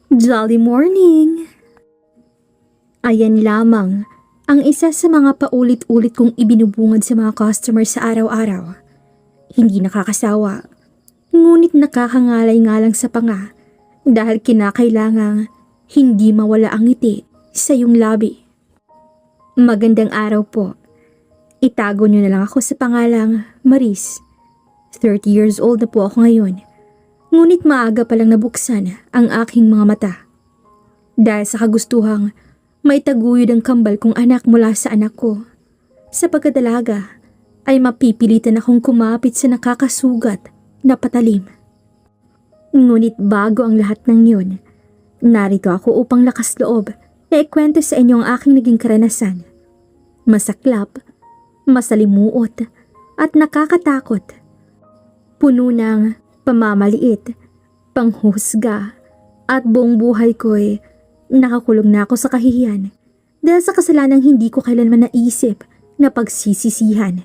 Jolly morning! Ayan lamang ang isa sa mga paulit-ulit kong ibinubungad sa mga customer sa araw-araw. Hindi nakakasawa, ngunit nakakangalay-ngalang sa panga dahil kinakailangang hindi mawala ang ngiti sa iyong labi. Magandang araw po. Itago niyo na lang ako sa pangalang Maris. 30 years old na po ako ngayon. Ngunit maaga palang nabuksan ang aking mga mata. Dahil sa kagustuhang may taguyod ang kambal kong anak mula sa anak ko. Sa pagkadalaga ay mapipilitan akong kumapit sa nakakasugat na patalim. Ngunit bago ang lahat ng yun, narito ako upang lakas loob na ikwento sa inyo ang aking naging karanasan. Masaklap, masalimuot at nakakatakot. Puno ng pamamaliit, panghusga at buong buhay ko'y nakakulong na ako sa kahihiyan dahil sa kasalanang hindi ko kailanman naisip na pagsisisihan.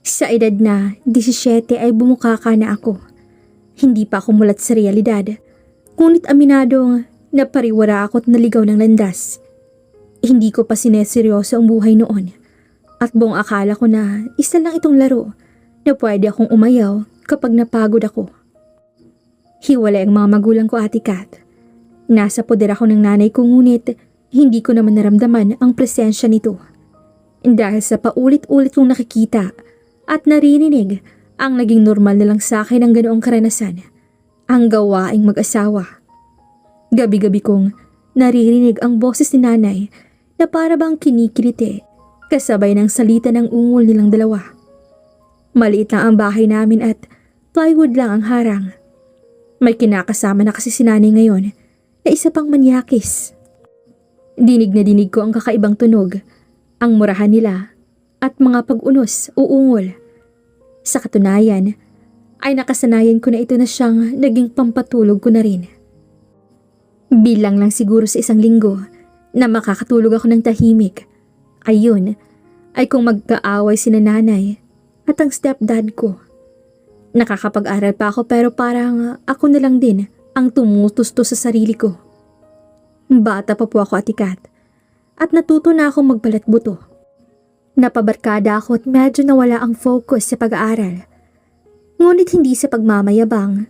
Sa edad na 17 ay bumukaka na ako. Hindi pa ako mulat sa realidad, ngunit aminadong napariwara ako at naligaw ng landas. Hindi ko pa sineseryoso ang buhay noon at buong akala ko na isa lang itong laro na pwede akong umayaw kapag napagod ako. Hiwalay ang mga magulang ko, Ate Kat. Nasa poder ako ng nanay ko ngunit hindi ko naman naramdaman ang presensya nito. Dahil sa paulit-ulit kong nakikita at naririnig ang naging normal na lang sa akin ang ganoong karanasan, ang gawaing mag-asawa. Gabi-gabi kong naririnig ang boses ni nanay na para bang kinikiliti kasabay ng salita ng ungol nilang dalawa. Maliit lang ang bahay namin at plywood lang ang harang. May kinakasama na kasi si nanay ngayon na isa pang manyakis. Dinig na dinig ko ang kakaibang tunog, ang murahan nila at mga pag-unos o ungol. Sa katunayan, ay nakasanayan ko na ito na siyang naging pampatulog ko na rin. Bilang lang siguro sa isang linggo na makakatulog ako ng tahimik, ayun ay kung magkaaway sina nanay at ang stepdad ko. Nakakapag-aral pa ako pero parang ako na lang din ang tumutusto sa sarili ko. Bata pa po ako, Ate Kat, at natuto na akong magbalat buto. Napabarkada ako at medyo nawala ang focus sa pag-aaral. Ngunit hindi sa pagmamayabang,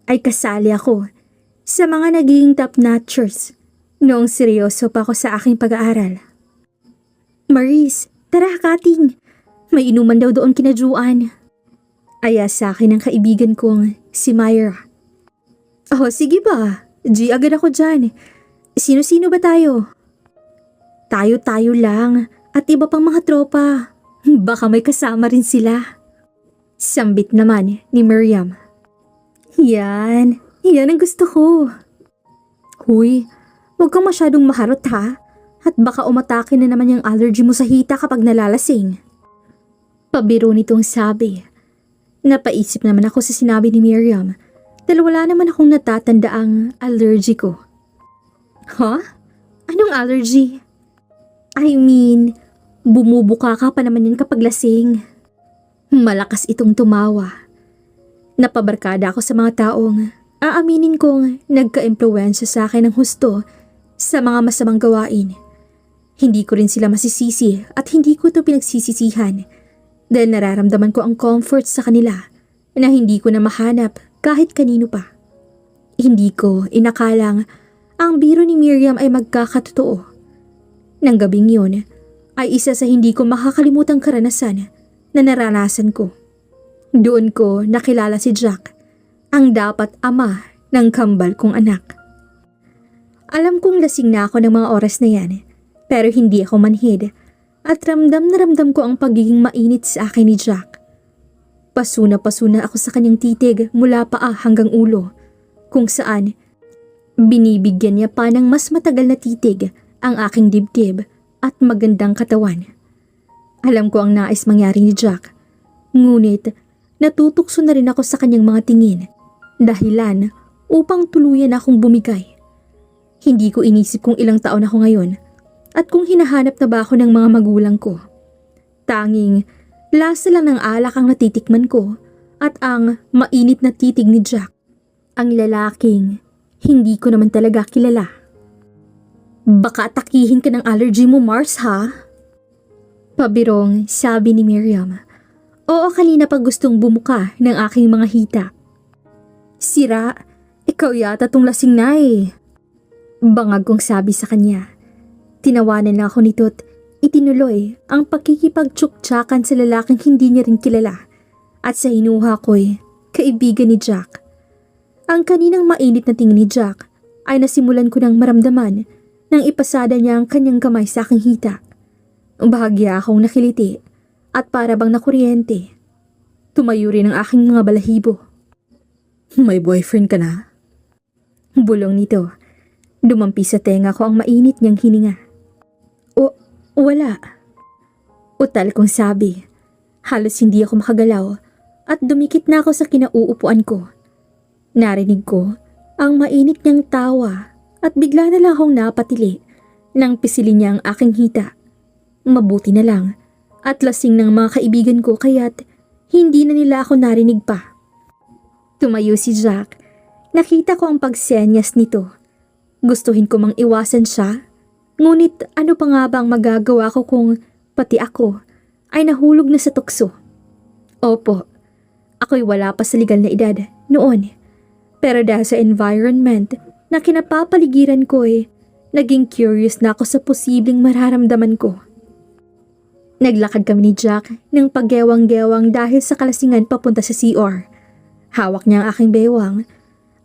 ay kasali ako sa mga naging top-notchers noong seryoso pa ako sa aking pag-aaral. Maris, tara kating! May inuman daw doon kina Juan. Aya sa akin ng kaibigan kong si Myra. Oh, sige ba? G agad ako dyan. Sino-sino ba tayo? Tayo-tayo lang at iba pang mga tropa. Baka may kasama rin sila. Sambit naman ni Miriam. Yan ang gusto ko. Huy, huwag kang masyadong maharot ha. At baka umatake na naman yung allergy mo sa hita kapag nalalasing. Pabiro nitong sabi. Napaisip naman ako sa sinabi ni Miriam dahil wala naman akong natatandaang allergy ko. Huh? Anong allergy? I mean, bumubuka ka pa naman yan kapag lasing. Malakas itong tumawa. Napabarkada ako sa mga taong aaminin kong nagka-impluwensya sa akin ng husto sa mga masamang gawain. Hindi ko rin sila masisisi at hindi ko ito pinagsisisihan dahil nararamdaman ko ang comfort sa kanila na hindi ko na mahanap kahit kanino pa. Hindi ko inakalang ang biro ni Miriam ay magkakatotoo. Nang gabing yun ay isa sa hindi ko makakalimutang karanasan na naranasan ko. Doon ko nakilala si Jack, ang dapat ama ng kambal kong anak. Alam kong lasing na ako ng mga oras na yan, pero hindi ako manhid at ramdam na ramdam ko ang pagiging mainit sa akin ni Jack. Pasuna-pasuna ako sa kanyang titig mula paa hanggang ulo, kung saan binibigyan niya pa ng mas matagal na titig ang aking dibdib at magandang katawan. Alam ko ang nais mangyari ni Jack, ngunit natutukso na rin ako sa kanyang mga tingin, dahilan upang tuluyan akong bumigay. Hindi ko inisip kung ilang taon ako ngayon at kung hinahanap na ba ako ng mga magulang ko. Tanging lasa lang ng alak ang natitikman ko at ang mainit na titig ni Jack. Ang lalaking Hindi ko naman talaga kilala. Baka atakihin ka ng allergy mo, Mars, ha? Pabirong sabi ni Miriam. Oo, kanina pa gustong bumuka ng aking mga hita. Sira, ikaw yata tong lasing na eh. Bangag kong sabi sa kanya. Tinawanan na ako nito't itinuloy ang pagkikipagtsuktsakan sa lalaking hindi niya rin kilala at sa hinuha ko'y kaibigan ni Jack. Ang kaninang mainit na tingin ni Jack ay nasimulan ko nang maramdaman nang ipasada niya ang kanyang kamay sa aking hita. Bahagya akong nakiliti at para bang nakuryente. Tumayo rin ang aking mga balahibo. May boyfriend ka na? Bulong nito. Dumampi sa tenga ko ang mainit niyang hininga. Wala. Utal kong sabi. Halos hindi ako makagalaw at dumikit na ako sa kinauupuan ko. Narinig ko ang mainit niyang tawa at bigla na lang akong napatili nang pisilin niya ang aking hita. Mabuti na lang at lasing ng mga kaibigan ko kaya't hindi na nila ako narinig pa. Tumayo si Jack. Nakita ko ang pagsenyas nito. Gustuhin ko mang iwasan siya, ngunit ano pa nga ba ang magagawa ko kung pati ako ay nahulog na sa tukso? Opo, ako'y wala pa sa legal na edad noon. Pero dahil sa environment na kinapapaligiran ko naging curious na ako sa posibleng mararamdaman ko. Naglakad kami ni Jack ng paggewang-gewang dahil sa kalasingan papunta sa CR. Hawak niya ang aking bewang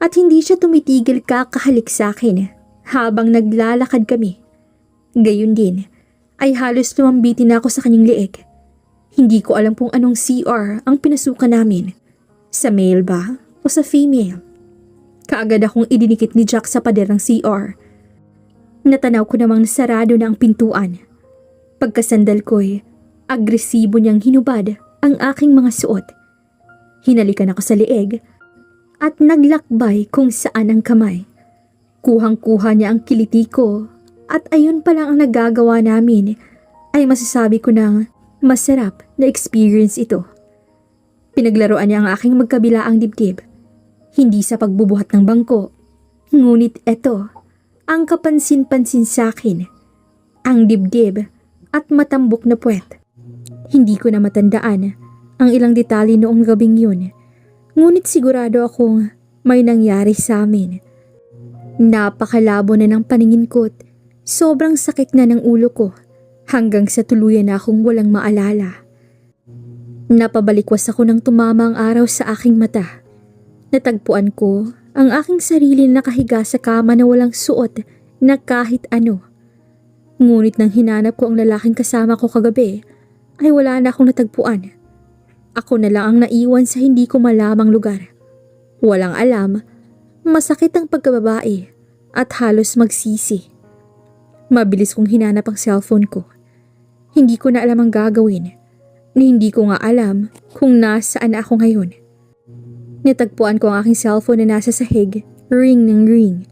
at hindi siya tumitigil kakahalik sa akin habang naglalakad kami. Gayun din ay halos lumambitin na ako sa kanyang leeg. Hindi ko alam kung anong CR ang pinasukan namin. Sa male ba o sa female? Kaagad akong idinikit ni Jack sa pader ng CR. Natanaw ko namang sarado na ang pintuan. Pagkasandal ko'y agresibo niyang hinubad ang aking mga suot. Hinalikan ako sa leeg at naglakbay kung saan ang kamay. Kuhang-kuha niya ang kiliti ko at ayun pa lang ang nagagawa namin ay masasabi ko ng masarap na experience ito. Pinaglaruan niya ang aking magkabilaang dibdib. Hindi sa pagbubuhat ng bangko, ngunit ito ang kapansin-pansin sa akin. Ang dibdib at matambok na puwet. Hindi ko na matandaan ang ilang detalye noong gabing yun. Ngunit sigurado akong may nangyari sa amin. Napakalabo na ng paningin ko't sobrang sakit na ng ulo ko hanggang sa tuluyan na akong walang maalala. Napabalikwas ako nang tumama ang araw sa aking mata. Natagpuan ko ang aking sarili na nakahiga sa kama na walang suot na kahit ano. Ngunit nang hinanap ko ang lalaking kasama ko kagabi, ay wala na akong natagpuan. Ako na lang ang naiwan sa hindi ko malamang lugar. Walang alam, masakit ang pagkababae at halos magsisi. Mabilis kong hinanap ang cellphone ko. Hindi ko na alam ang gagawin. Hindi ko nga alam kung nasaan ako ngayon. Natagpuan ko ang aking cellphone na nasa sahig, ring ng ring.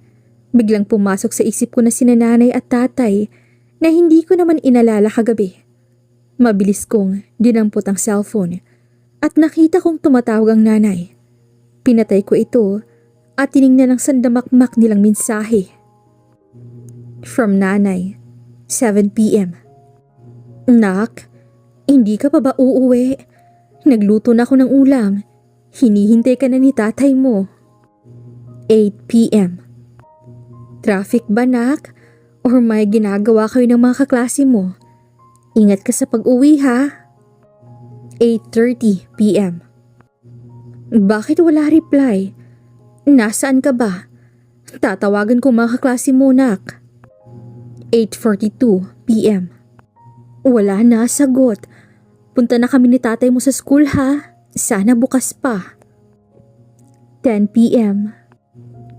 Biglang pumasok sa isip ko na sina nanay at tatay na hindi ko naman inalala kagabi. Mabilis kong dinampot ang cellphone at nakita kong tumatawag ang nanay. Pinatay ko ito at tiningnan ang sandamakmak nilang mensahe. From nanay, 7 p.m. Nak, hindi ka pa ba uuwi? Nagluto na ako ng ulam. Hinihintay ka na ni tatay mo. 8 p.m. Traffic ba, nak? Or may ginagawa kayo ng mga kaklase mo? Ingat ka sa pag-uwi, ha? 8:30 p.m. Bakit wala reply? Nasaan ka ba? Tatawagan ko mga kaklase mo, nak. 8:42 p.m. Wala na sagot. Punta na kami ni tatay mo sa school, ha? Sana bukas pa. 10 p.m.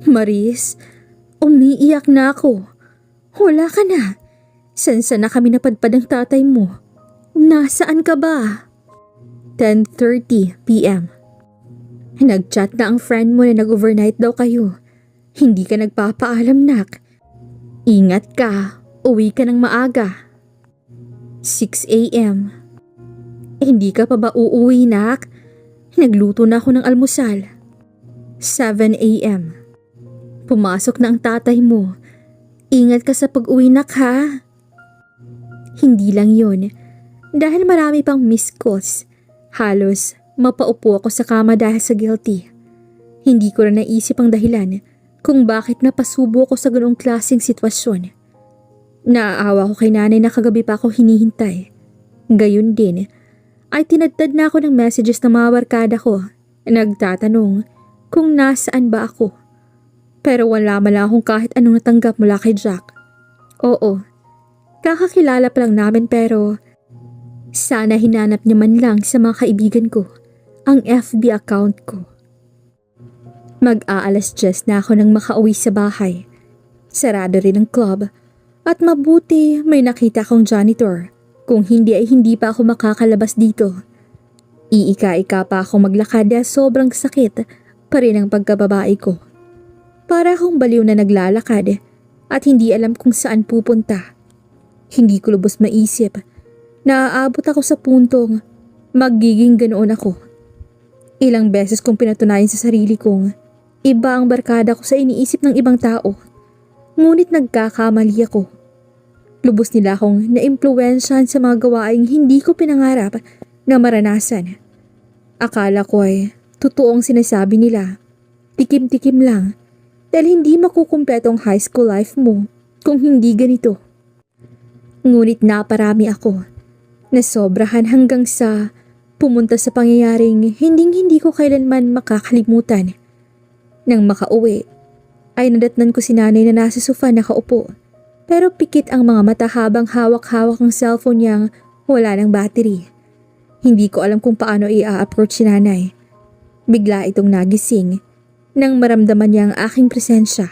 Maris, umiiyak na ako. Wala ka na. San na kami napadpad ng tatay mo? Nasaan ka ba? 10:30 p.m. Nag-chat na ang friend mo na nag-overnight daw kayo. Hindi ka nagpapaalam, nak. Ingat ka. Uwi ka ng maaga. 6 a.m. Hindi ka pa ba uuwi, nak? Nagluto na ako ng almusal. 7 a.m. Pumasok na ang tatay mo. Ingat ka sa pag-uwi nak ha. Hindi lang yun. Dahil marami pang missed calls. Halos mapaupo ako sa kama dahil sa guilty. Hindi ko rin naisip ang dahilan kung bakit napasubo ko sa ganoong klaseng sitwasyon. Naaawa ko kay nanay na kagabi pa ako hinihintay. Gayun din, ay tinadtad na ako ng messages ng mga barkada ko. Nagtatanong kung nasaan ba ako. Pero wala man lang akong kahit anong natanggap mula kay Jack. Oo, kakakilala pa lang namin pero sana hinanap niya man lang sa mga kaibigan ko ang FB account ko. Mag-aalas 10 na ako nang makauwi sa bahay. Sarado rin ang club at mabuti may nakita akong janitor. Kung hindi ay hindi pa ako makakalabas dito. Iika-ika pa ako maglakad dahil sobrang sakit pa rin ang pagkababae ko. Para akong baliw na naglalakad at hindi alam kung saan pupunta. Hindi ko lubos maisip na aabot ako sa puntong magiging ganoon ako. Ilang beses kong pinatunayan sa sarili kong iba ang barkada ko sa iniisip ng ibang tao. Ngunit nagkakamali ako. Lubos nila akong naimpluwensyahan sa mga gawaing hindi ko pinangarap na maranasan. Akala ko ay totoong sinasabi nila. Tikim-tikim lang. Dahil hindi makukumpleto ang high school life mo kung hindi ganito. Ngunit naparami ako. Nasobrahan hanggang sa pumunta sa pangyayaring hindi ko kailanman makakalimutan. Nang makauwi, ay nadatnan ko si nanay na nasa sofa nakaupo. Pero pikit ang mga mata habang hawak-hawak ang cellphone niyang wala ng battery. Hindi ko alam kung paano i-approach si nanay. Bigla itong nagising nang maramdaman niya ang aking presensya.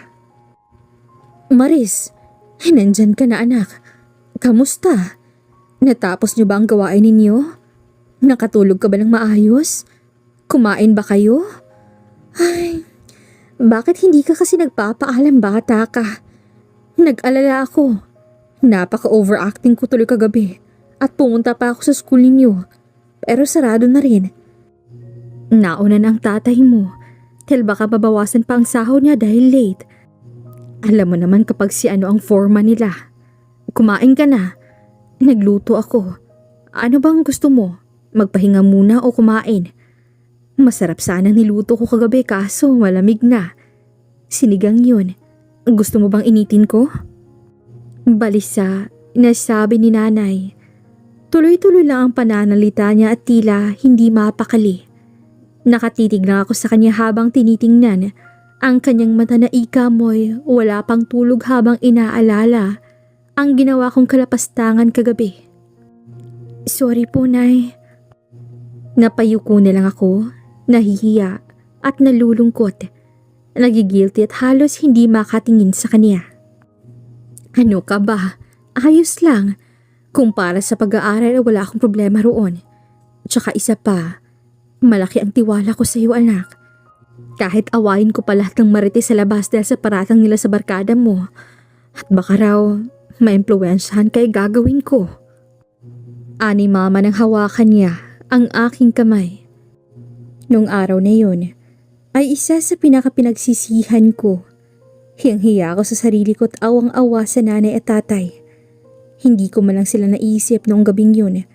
Maris, nandyan ka na anak. Kamusta? Natapos niyo ba ang gawain ninyo? Nakatulog ka ba ng maayos? Kumain ba kayo? Ay, bakit hindi ka kasi nagpapaalam bata ka? Nag-alala ako. Napaka-overacting ko tuloy kagabi at pumunta pa ako sa school ninyo. Pero sarado na rin. Nauna na ang tatay mo. Dahil baka babawasan pa ang sahod niya dahil late. Alam mo naman kapag si ano ang foreman nila. Kumain ka na. Nagluto ako. Ano bang gusto mo? Magpahinga muna o kumain? Masarap sanang niluto ko kagabi kaso malamig na. Sinigang yun. Gusto mo bang initin ko? Balisa, nasabi ni nanay. Tuloy-tuloy lang ang pananalita niya at tila hindi mapakali. Nakatitig lang ako sa kanya habang tinitingnan ang kanyang mata na ikamoy wala pang tulog habang inaalala ang ginawa kong kalapastangan kagabi. Sorry po, Nay. Napayuko na lang ako, nahihiya at nalulungkot. Nagigilty at halos hindi makatingin sa kanya. Ano ka ba? Ayos lang. Kung para sa pag-aaral wala akong problema roon. Tsaka isa pa, malaki ang tiwala ko sa iyo anak. Kahit awayin ko pa lahat ng marites sa labas dahil sa paratang nila sa barkada mo. At baka raw maimpluwensyahan kay gagawin ko. Ani mama nang hawakan niya ang aking kamay. Nung araw na yun, ay isa sa pinakapinagsisihan ko. Hiyang-hiya ako sa sarili ko at awang-awa sa nanay at tatay. Hindi ko man lang sila naisip noong gabing yun.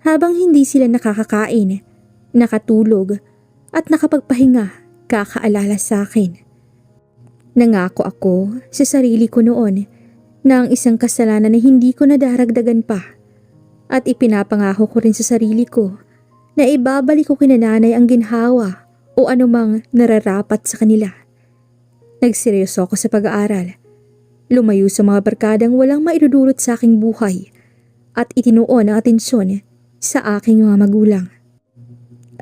Habang hindi sila nakakakain, nakatulog at nakapagpahinga, kakaalala sa akin. Nangako ako sa sarili ko noon na ang isang kasalanan na hindi ko nadaragdagan pa. At ipinapangako ko rin sa sarili ko na ibabalik ko kina nanay ang ginhawa o anumang nararapat sa kanila. Nagseryoso ako sa pag-aaral. Lumayo sa mga barkadang walang maidudulot sa aking buhay at itinuon ang atensyon sa aking mga magulang.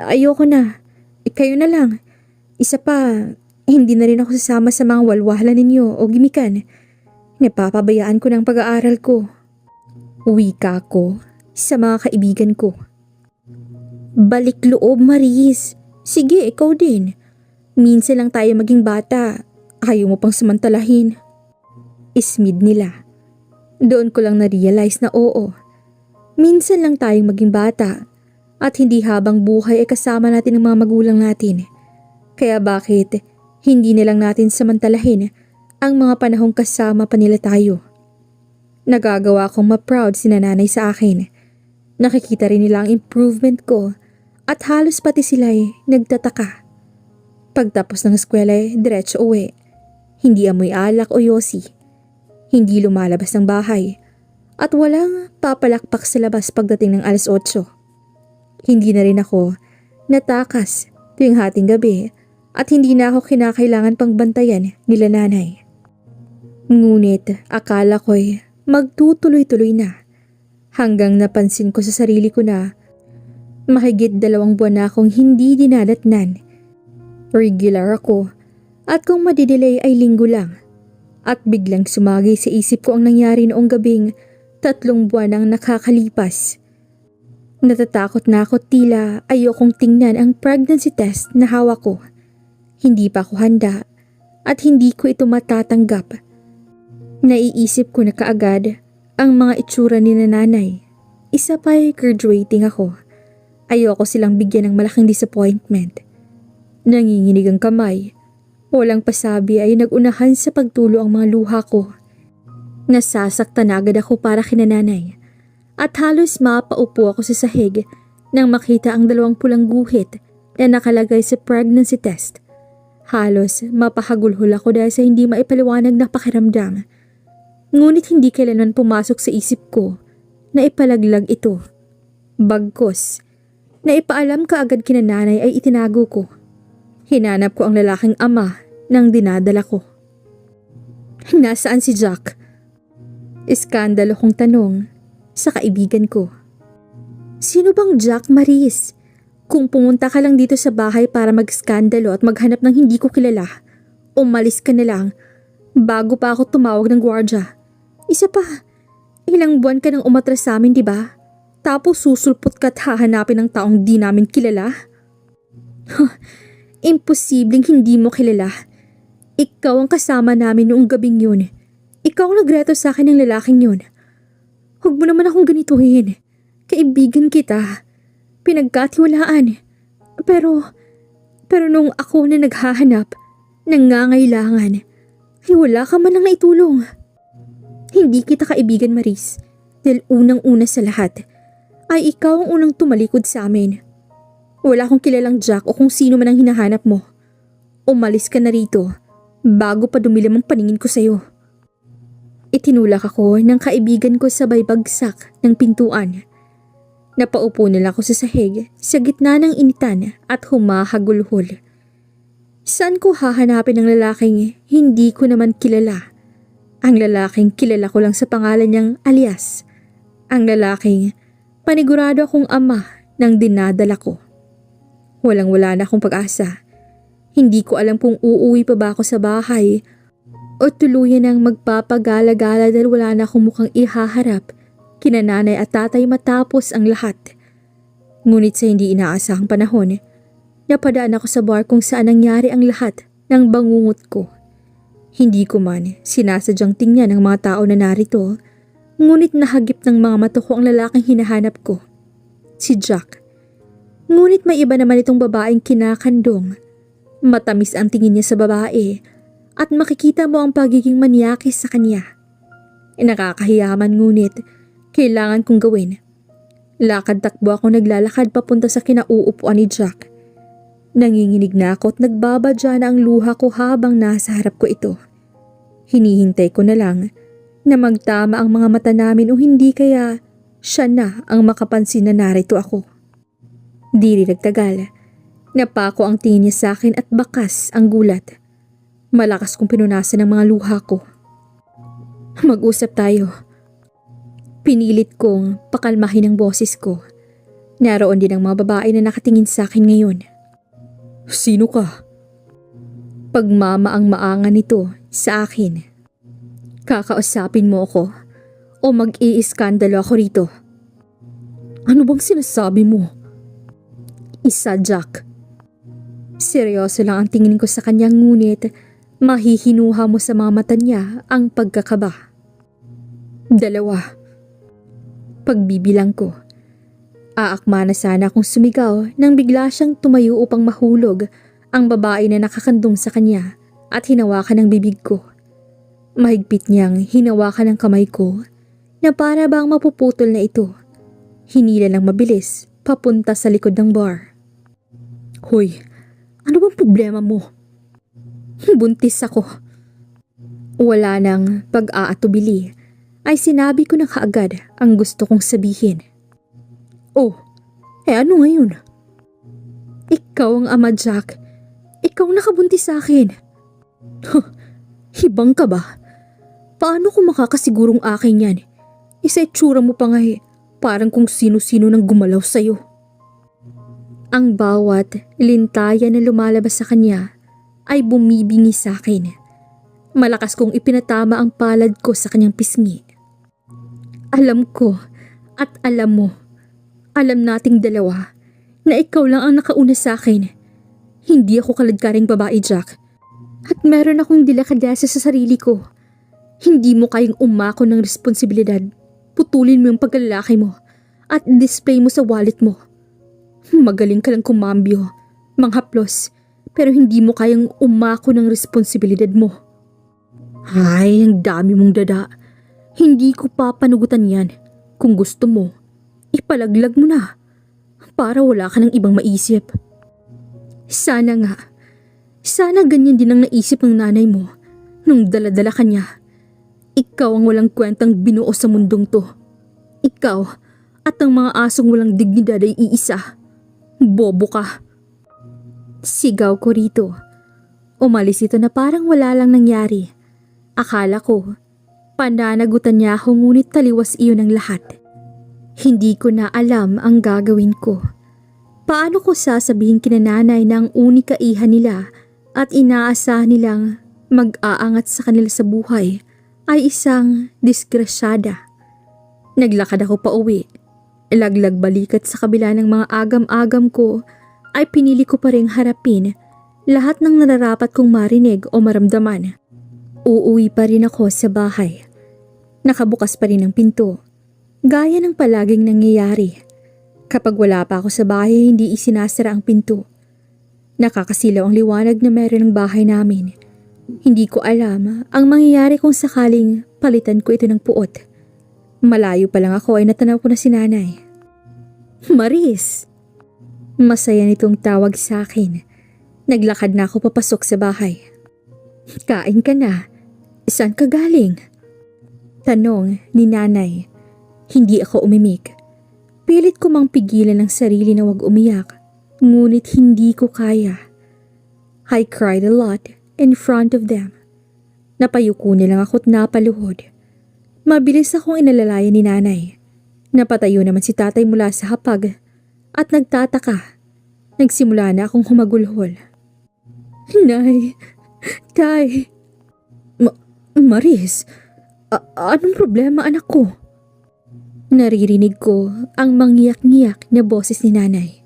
Ayoko na. Kayo na lang. Isa pa, hindi na rin ako sasama sa mga walwalan ninyo o gimikan. Napapabayaan ko ng pag-aaral ko. Wika ko sa mga kaibigan ko. Balik loob, Maris. Sige, ikaw din. Minsan lang tayo maging bata. Ayaw mo pang samantalahin. Ismid nila. Doon ko lang na-realize na oo. Minsan lang tayong maging bata at hindi habang buhay ay kasama natin ang mga magulang natin. Kaya bakit Hindi nilang natin samantalahin ang mga panahong kasama pa nila tayo. Nagagawa kong ma-proud si nanay sa akin. Nakikita rin nila ang improvement ko at halos pati sila ay nagtataka. Pagtapos ng eskwela ay diretso uwi. Hindi amoy alak o yosi. Hindi lumalabas ng bahay. At walang papalakpak sa labas pagdating ng 8:00. Hindi na rin ako natakas tuwing hating gabi at hindi na ako kinakailangan pang bantayan nila nanay. Ngunit akala ko'y magtutuloy-tuloy na hanggang napansin ko sa sarili ko na mahigit 2 buwan na akong hindi dinadatnan. Regular ako at kung madidelay ay linggo lang at biglang sumagi sa isip ko ang nangyari noong gabing 3 buwan ang nakakalipas. Natatakot na ako tila ayokong tingnan ang pregnancy test na hawak ko. Hindi pa ako handa at hindi ko ito matatanggap. Naiisip ko na kaagad ang mga itsura ni nanay. Isa pa ay graduating ako. Ayoko silang bigyan ng malaking disappointment. Nanginginig ang kamay. Walang pasabi ay nagunahan sa pagtulo ang mga luha ko. Nasasaktan agad ako para kina nanay. At halos mapaupo ako sa sahig nang makita ang 2 pulang guhit na nakalagay sa pregnancy test. Halos mapahagulhol ako dahil sa hindi maipaliwanag na pakiramdam. Ngunit hindi kailanman pumasok sa isip ko na ipalaglag ito. Bagkus, na ipaalam kaagad kina nanay ay itinago ko. Hinanap ko ang lalaking ama ng dinadala ko. Nasaan si Jack? Iskandalo kong tanong sa kaibigan ko. Sino bang Jack, Maris? Kung pumunta ka lang dito sa bahay para mag-skandalo at maghanap ng hindi ko kilala, umalis ka na lang bago pa ako tumawag ng gwardya. Isa pa, ilang buwan ka nang umatras sa amin, di ba? Tapos susulpot ka at hahanapin ng taong di namin kilala? Imposibleng hindi mo kilala. Ikaw ang kasama namin noong gabing yun. Ikaw ang nagreto sa akin ng lalaking yun. Huwag mo naman akong ganituhin. Kaibigan kita. Pinagkatiwalaan. Pero nung ako na naghahanap, nangangailangan, ay wala ka man lang naitulong. Hindi kita kaibigan, Maris. Dahil unang-una sa lahat, ay ikaw ang unang tumalikod sa amin. Wala akong kilalang Jack o kung sino man ang hinahanap mo. Umalis ka na rito bago pa dumilim ang paningin ko sa'yo. Itinulak ako ng kaibigan ko sabay bagsak ng pintuan. Napaupo nila ako sa sahig sa gitna ng initan at humahagulhol. Saan ko hahanapin ang lalaking hindi ko naman kilala? Ang lalaking kilala ko lang sa pangalan niyang alias. Ang lalaking panigurado akong ama ng dinadala ko. Walang-wala na akong pag-asa. Hindi ko alam kung uuwi pa ba ako sa bahay o tuluyan ang magpapagala-gala dahil wala na akong mukhang ihaharap kina nanay at tatay matapos ang lahat. Ngunit sa hindi inaasahang panahon, napadaan ako sa bar kung saan nangyari ang lahat ng bangungot ko. Hindi ko man sinasadyang tingnan ng mga tao na narito, ngunit nahagip ng mga mata ko ang lalaking hinahanap ko, si Jack. Ngunit may iba naman itong babaeng kinakandong. Matamis ang tingin niya sa babae at makikita mo ang pagiging manyakis sa kanya. Nakakahiyaman ngunit kailangan kong gawin. Lakad-takbo ako naglalakad papunta sa kinauupuan ni Jack. Nanginginig na ako at nagbabadya na ang luha ko habang nasa harap ko ito. Hinihintay ko na lang na magtama ang mga mata namin o hindi kaya siya na ang makapansin na narito ako. Di rin nagtagal. Napako ang tingin niya sa akin at bakas ang gulat. Malakas kong pinunasan ang mga luha ko. Mag-usap tayo. Pinilit kong pakalmahin ang boses ko. Naroon din ang mga babae na nakatingin sa akin ngayon. Sino ka? Pagmamaang-maangan nito sa akin. Kakausapin mo ako o mag-iiskandalo ako rito. Ano bang sinasabi mo? Isa, Jack. Seryoso lang ang tingin ko sa kanya ngunit mahihinuha mo sa mga mata niya ang pagkakaba. 2. Pagbibilang ko. Aakma na sana akong sumigaw nang bigla siyang tumayo upang mahulog ang babae na nakakandong sa kanya at hinawakan ng bibig ko. Mahigpit niyang hinawakan ng kamay ko na para bang mapuputol na ito. Hinila ng mabilis papunta sa likod ng bar. Hoy, ano bang problema mo? Buntis ako. Wala nang pag-aatubili ay sinabi ko na kaagad ang gusto kong sabihin. Oh, ano ngayon? Ikaw ang ama, Jack. Ikaw nakabuntis sa akin. Hibang ka ba? Paano ko makakasigurong akin yan? Isa itsura mo pa nga parang kung sino-sino nang gumalaw sa'yo. Ang bawat lintayan na lumalabas sa kanya ay bumibingi sa akin. Malakas kong ipinatama ang palad ko sa kanyang pisngi. Alam ko at alam mo, alam nating dalawa na ikaw lang ang nakauna sa akin. Hindi ako kaladkaring babae, Jack. At meron akong dilakadasa sa sarili ko. Hindi mo kayang umako ng responsibilidad. Putulin mo yung pagkalalaki mo at display mo sa wallet mo. Magaling ka lang kumambyo, manghaplos, pero hindi mo kayang umako ng responsibilidad mo. Ay, ang dami mong dada. Hindi ko papanugutan yan. Kung gusto mo, ipalaglag mo na para wala ka ng ibang maisip. Sana nga. Sana ganyan din ang naisip ng nanay mo nung daladala ka niya. Ikaw ang walang kwentang binuo sa mundong to. Ikaw at ang mga asong walang dignidad ay iisa. Bobo ka. Sigaw ko rito. Umalis ito na parang wala lang nangyari. Akala ko, pananagutan niya ako ngunit taliwas iyon ang lahat. Hindi ko na alam ang gagawin ko. Paano ko sasabihin kina nanay na ang unika iha nila at inaasahan nilang mag-aangat sa kanila sa buhay ay isang disgrasyada. Naglakad ako pa uwi. Laglag balikat sa kabila ng mga agam-agam ko ay pinili ko pa ring harapin lahat ng nararapat kong marinig o maramdaman. Uuwi pa rin ako sa bahay. Nakabukas pa rin ang pinto. Gaya ng palaging nangyayari. Kapag wala pa ako sa bahay, hindi isinasara ang pinto. Nakakasilaw ang liwanag na meron ng bahay namin. Hindi ko alam ang mangyayari kung sakaling palitan ko ito ng puot. Malayo pa lang ako ay natanaw ko na si nanay. Maris! Masaya nitong tawag sa akin. Naglakad na ako papasok sa bahay. Kain ka na. Saan ka galing? Tanong ni nanay. Hindi ako umimik. Pilit ko mang pigilan ang sarili na wag umiyak, ngunit hindi ko kaya. I cried a lot in front of them. Napayuko nilang ako't napaluhod. Mabilis akong inalalayan ni nanay. Napatayo naman si tatay mula sa hapag at nagtataka. Nagsimula na akong humagulhol. Nay, tay, Maris, anong problema anak ko? Naririnig ko ang mangyiyak-ngiyak na boses ni nanay.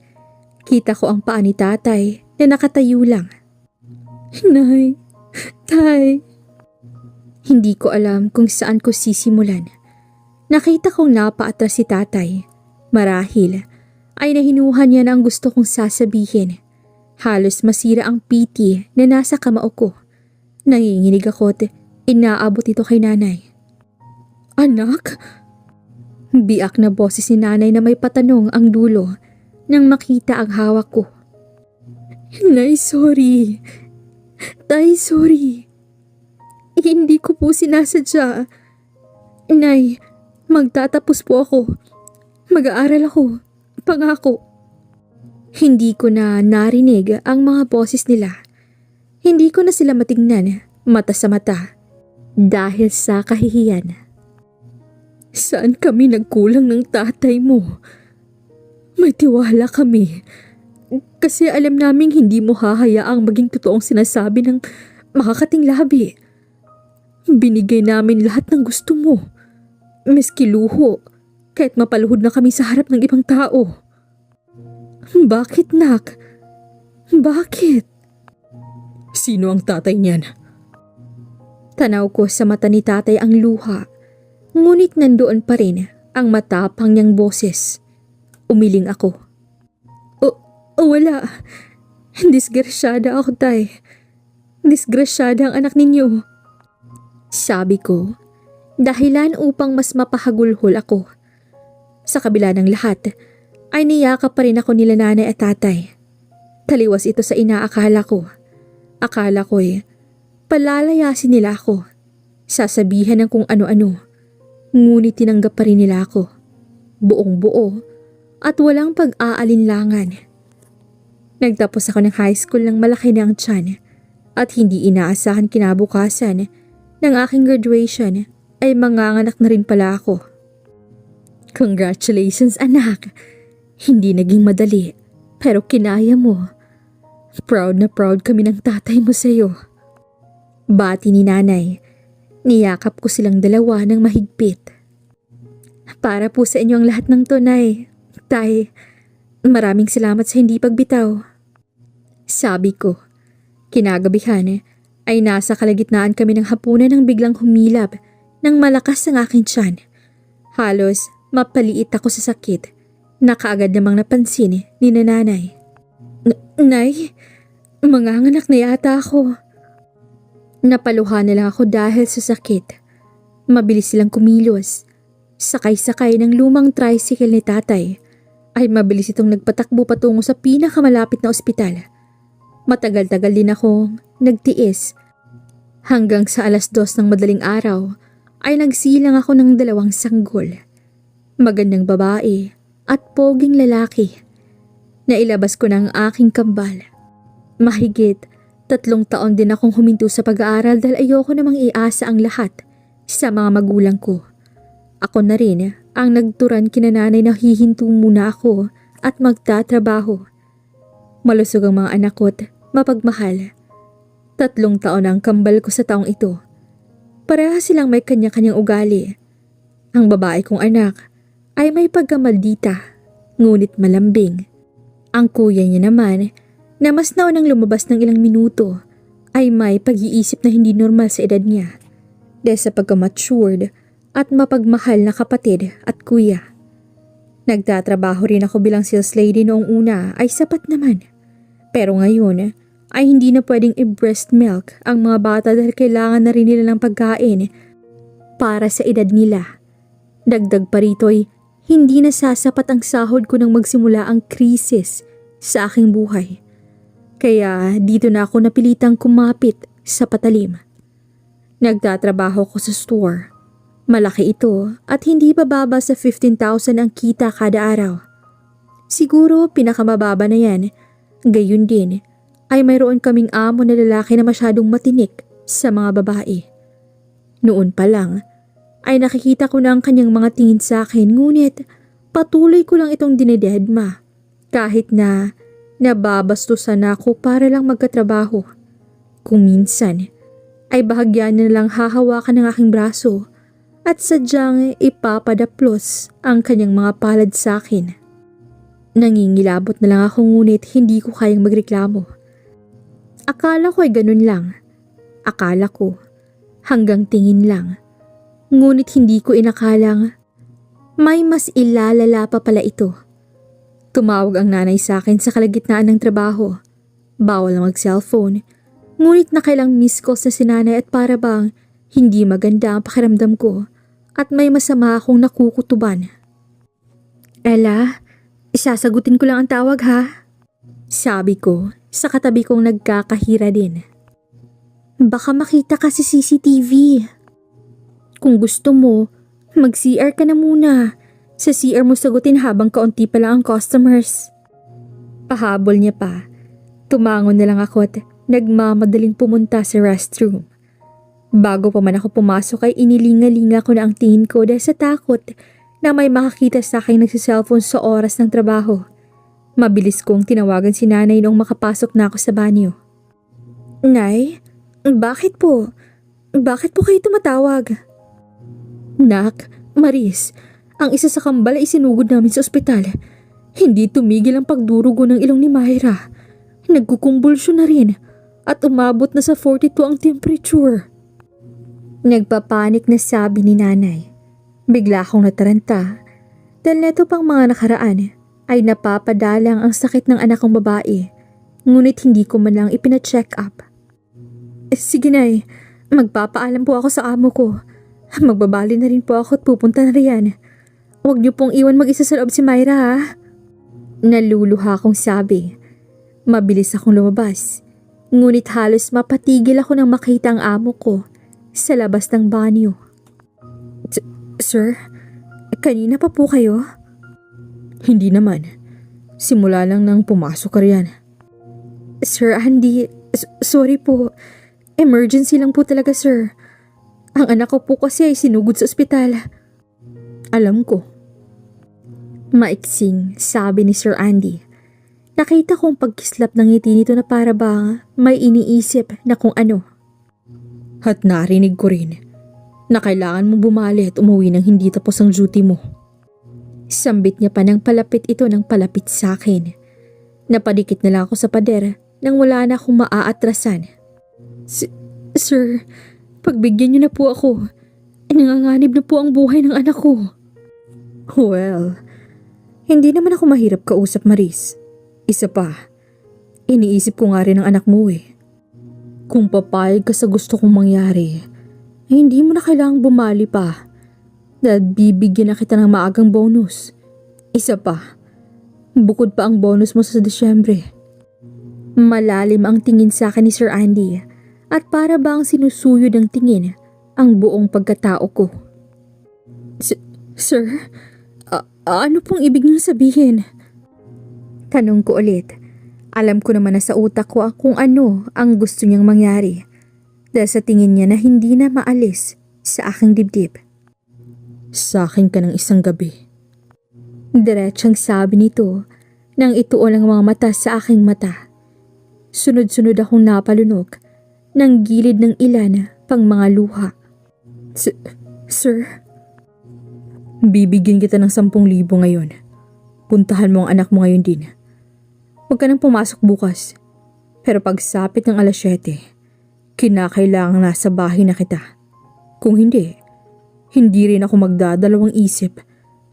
Kita ko ang paa ni tatay na nakatayo lang. Nay, tay. Hindi ko alam kung saan ko sisimulan. Nakita kong napaatras si tatay. Marahil ay nahinuhan niya na ang gusto kong sasabihin. Halos masira ang piti na nasa kamao ko. Nanginginig ako at inaabot ito kay nanay. Anak? Biak na boses ni nanay na may patanong ang dulo nang makita ang hawak ko. Nay, sorry. Tay, sorry. Hindi ko po sinasadya. Nay, magtatapos po ako. Mag-aaral ako. Pangako. Hindi ko na narinig ang mga boses nila. Hindi ko na sila matingnan mata sa mata dahil sa kahihiyan. Saan kami nagkulang ng tatay mo? May tiwala kami. Kasi alam naming hindi mo hahayaang maging totoong sinasabi ng makakating labi. Binigay namin lahat ng gusto mo. Miski luho, kahit mapaluhod na kami sa harap ng ibang tao. Bakit, nak? Bakit? Sino ang tatay niyan? Tanaw ko sa mata ni tatay ang luha. Ngunit nandoon pa rin ang matapang niyang boses. Umiling ako. Wala. Disgrasyada ako, tay. Disgrasyada ang anak ninyo. Sabi ko, dahilan upang mas mapahagulhol ako. Sa kabila ng lahat, ay niyakap pa rin ako nila nanay at tatay. Taliwas ito sa inaakala ko. Akala ko'y palalayasin nila ako. Sasabihan ng kung ano-ano. Ngunit tinanggap pa rin nila ako. Buong buo at walang pag-aalinlangan. Nagtapos ako ng high school ng malaki na ang tiyan at hindi inaasahan kinabukasan ng aking graduation ay manganganak na rin pala ako. Congratulations, anak! Hindi naging madali pero kinaya mo. Proud na proud kami ng tatay mo sa'yo. Bati ni nanay. Niyakap ko silang dalawa ng mahigpit. Para po sa inyo ang lahat ng tunay. Tay, maraming salamat sa hindi pagbitaw. Sabi ko, kinagabihan ay nasa kalagitnaan kami ng hapunan nang biglang humilab ng malakas ang aking tiyan. Halos mapaliit ako sa sakit na kaagad namang napansin ni nanay. Nay, manganganak na yata ako. Napaluha na lang ako dahil sa sakit. Mabilis silang kumilos. Sakay-sakay ng lumang tricycle ni tatay ay mabilis itong nagpatakbo patungo sa pinakamalapit na ospital. Matagal-tagal din akong nagtiis. Hanggang sa 2:00 ng madaling araw ay nagsilang ako ng 2 sanggol. Magandang babae at poging lalaki. Nailabas ko na ang aking kambal. Mahigit 3 taon din akong huminto sa pag-aaral dahil ayoko namang iasa ang lahat sa mga magulang ko. Ako na rin ang nagturan kina nanay na hihinto muna ako at magtatrabaho. Malusog ang mga anak ko't mapagmahal. 3 taon ang kambal ko sa taong ito. Parehas silang may kanya-kanyang ugali. Ang babae kong anak ay may pagkamaldita, ngunit malambing. Ang kuya niya naman, na mas naunang lumabas ng ilang minuto, ay may pag-iisip na hindi normal sa edad niya. Dahil sa pagka-matured at mapagmahal na kapatid at kuya. Nagtatrabaho rin ako bilang sales lady noong una ay sapat naman. Pero ngayon ay hindi na pwedeng i-breast milk ang mga bata dahil kailangan na rin nila ng pagkain para sa edad nila. Dagdag pa rito ay hindi na sasapat ang sahod ko nang magsimula ang krisis sa aking buhay. Kaya dito na ako napilitang kumapit sa patalim. Nagtatrabaho ko sa store. Malaki ito at hindi bababa sa 15,000 ang kita kada araw. Siguro pinakamababa na yan. Gayun din ay mayroon kaming amo na lalaki na masyadong matinik sa mga babae. Noon pa lang ay nakikita ko na ang kanyang mga tingin sa akin, ngunit patuloy ko lang itong dinededma kahit na nababastusan ako para lang magkatrabaho. Kung minsan ay bahagyan na lang hahawakan ng aking braso at sadyang ipapadaplos ang kanyang mga palad sa akin. Nangingilabot na lang ako ngunit hindi ko kayang magreklamo. Akala ko ay ganun lang. Akala ko hanggang tingin lang. Ngunit hindi ko inakalang may mas ilalala pa pala ito. Tumawag ang nanay sa akin sa kalagitnaan ng trabaho. Bawal na mag-cellphone. Ngunit nakailang miss calls na si nanay at para bang hindi maganda ang pakiramdam ko at may masama akong nakukutuban. Ella, isasagutin ko lang ang tawag ha? Sabi ko sa katabi kong nagkakahira din. Baka makita ka sa CCTV. Kung gusto mo, mag-CR ka na muna. Sa CR mo sagutin habang kaunti pa lang ang customers. Pahabol niya pa. Tumangon na lang ako at nagmamadaling pumunta sa restroom. Bago pa man ako pumasok ay inilinga-linga ko na ang tingin ko dahil sa takot na may makakita sa akin nagsiselfone sa oras ng trabaho. Mabilis kong tinawagan si nanay noong makapasok na ako sa banyo. Nay, bakit po? Bakit po kayo tumatawag? Nak, Maris, ang isa sa kambal ay isinugod namin sa ospital. Hindi tumigil ang pagdurugo ng ilong ni Myra. Nagkukumbulsyon na rin at umabot na sa 42 ang temperature. Nagpapanik na sabi ni nanay. Bigla akong nataranta dahil neto pang mga nakaraan ay napapadalang ang sakit ng anak kong babae ngunit hindi ko man lang ipina-check up. Sige Nay, magpapaalam po ako sa amo ko. Magbabali na rin po ako at pupunta na riyan. Huwag niyo pong iwan mag-isa sa loob si Myra ha. Naluluha akong sabi. Mabilis akong lumabas. Ngunit halos mapatigil ako nang makita ang amo ko sa labas ng banyo. Sir, kanina pa po kayo? Hindi naman. Simula lang nang pumasok ka riyan. Sir Andy, sorry po. Emergency lang po talaga sir. Ang anak ko po kasi ay sinugod sa ospital. Alam ko. Maiksing, sabi ni Sir Andy. Nakita kong pagkislap ng ngiti nito na para bang may iniisip na kung ano. At narinig ko rin na kailangan mong bumali at umuwi nang hindi tapos ang duty mo. Sambit niya pa ng palapit ito ng palapit sa akin. Napadikit na lang ako sa pader nang wala na akong maaatrasan. Sir, pagbigyan niyo na po ako. Nanganganib na po ang buhay ng anak ko. Well, hindi naman ako mahirap kausap, Maris. Isa pa, iniisip ko nga rin ang anak mo eh. Kung papayag ka sa gusto kong mangyari, ay hindi mo na kailangang bumali pa. Dahil bibigyan na kita ng maagang bonus. Isa pa, bukod pa ang bonus mo sa Disyembre. Malalim ang tingin sa akin ni Sir Andy at para bang sinusuyod ng tingin ang buong pagkatao ko. Sir, ano pong ibig niyong sabihin? Tanong ko ulit. Alam ko naman na sa utak ko kung ano ang gusto niyang mangyari dahil sa tingin niya na hindi na maalis sa aking dibdib. Sa akin ka ng isang gabi. Diretsang sabi nito nang ituon ang mga mata sa aking mata. Sunod-sunod akong napalunok ng gilid ng ilan pang mga luha. Sir? Bibigyan kita ng 10,000 ngayon. Puntahan mo ang anak mo ngayon din. Huwag ka nang pumasok bukas. Pero pagsapit ng 7:00, kinakailangan nasa bahay na kita. Kung hindi rin ako magdadalawang isip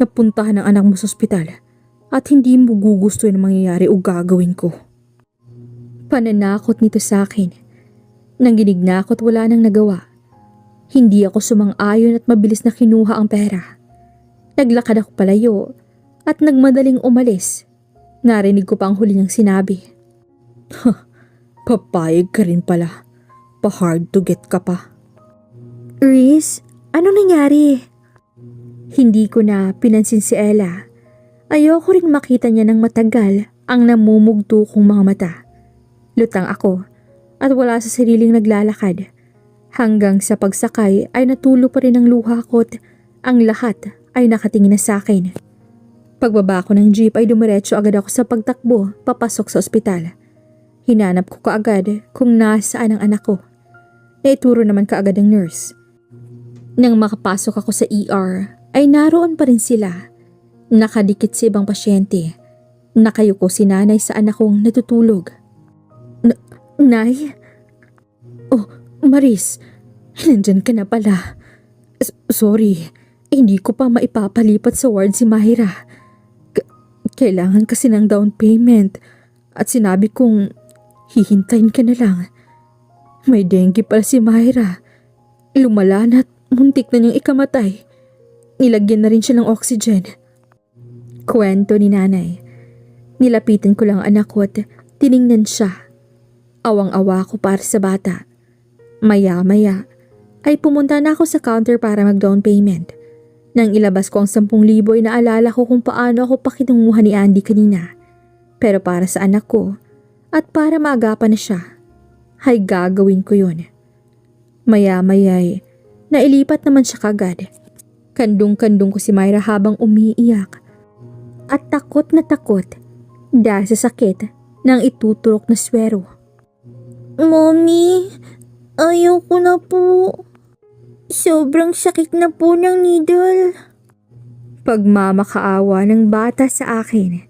na puntahan ang anak mo sa ospital at hindi mo gugustuhin ang mangyayari o gagawin ko. Pananakot nito sa akin. Nanginig na ako at wala nang nagawa. Hindi ako sumang-ayon at mabilis na kinuha ang pera. Naglakad ako palayo at nagmadaling umalis. Narinig ko pa ang huli niyang sinabi. Papayag ka rin pala. Pa-hard to get ka pa. Reese, ano nangyari? Hindi ko na pinansin si Ella. Ayoko ring makita niya ng matagal ang namumugto kong mga mata. Lutang ako at wala sa sariling naglalakad. Hanggang sa pagsakay ay natulo pa rin ang luha ko at ang lahat ay nakatingin na sa akin. Pagbaba ko ng jeep ay dumiretso agad ako sa pagtakbo papasok sa ospital. Hinanap ko kaagad kung nasaan ang anak ko. Naituro naman kaagad ang nurse. Nang makapasok ako sa ER ay naroon pa rin sila. Nakadikit sa ibang pasyente. Nakayuko si nanay sa anak kong natutulog. Nay? Oh, Maris, nandyan ka na pala. Sorry, hindi ko pa maipapalipat sa ward si Myra. Kailangan kasi ng down payment at sinabi kong hihintayin ka na lang. May dengue pala si Myra. Lumala na at muntik na niyang ikamatay. Nilagyan na rin siya ng oxygen. Kwento ni nanay. Nilapitan ko lang ang anak ko at tiningnan siya. Awang-awa ko para sa bata. Maya-maya ay pumunta na ako sa counter para mag-down payment. Nang ilabas ko ang 10,000 ay naalala ko kung paano ako pakitunguhan ni Andy kanina. Pero para sa anak ko at para maagapan na siya, ay gagawin ko yun. Maya-maya ay nailipat naman siya kagad. Kandung-kandung ko si Myra habang umiiyak. At takot na takot dahil sa sakit ng ituturok na swero. Mommy, ayaw ko na po. Sobrang sakit na po ng needle. Pagmamakaawa ng bata sa akin.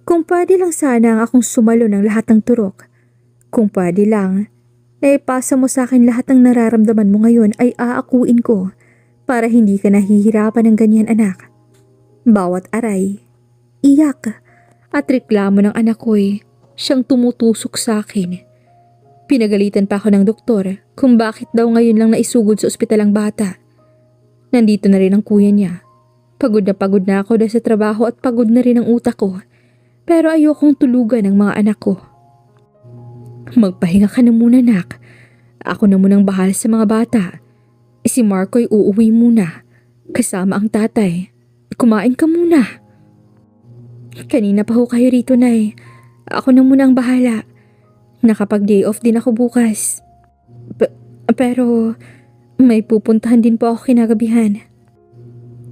Kung pwede lang sana ang akong sumalo ng lahat ng turok. Kung pwede lang, naipasa mo sa akin lahat ng nararamdaman mo ngayon ay aakuin ko para hindi ka nahihirapan ng ganyan anak. Bawat aray, iyak at reklamo ng anak ko'y siyang tumutusok sa akin. Pinagalitan pa ako ng doktor kung bakit daw ngayon lang naisugod sa ospital ang bata. Nandito na rin ang kuya niya. Pagod na ako dahil sa trabaho at pagod na rin ang utak ko. Pero ayokong tulugan ang mga anak ko. Magpahinga ka na muna, nak. Ako na munang bahala sa mga bata. Si Marco ay uuwi muna. Kasama ang tatay. Kumain ka muna. Kanina pa ho kayo rito, Nay. Ako na muna ang bahala. Nakapag-day off din ako bukas. Pero may pupuntahan din po ako kinagabihan.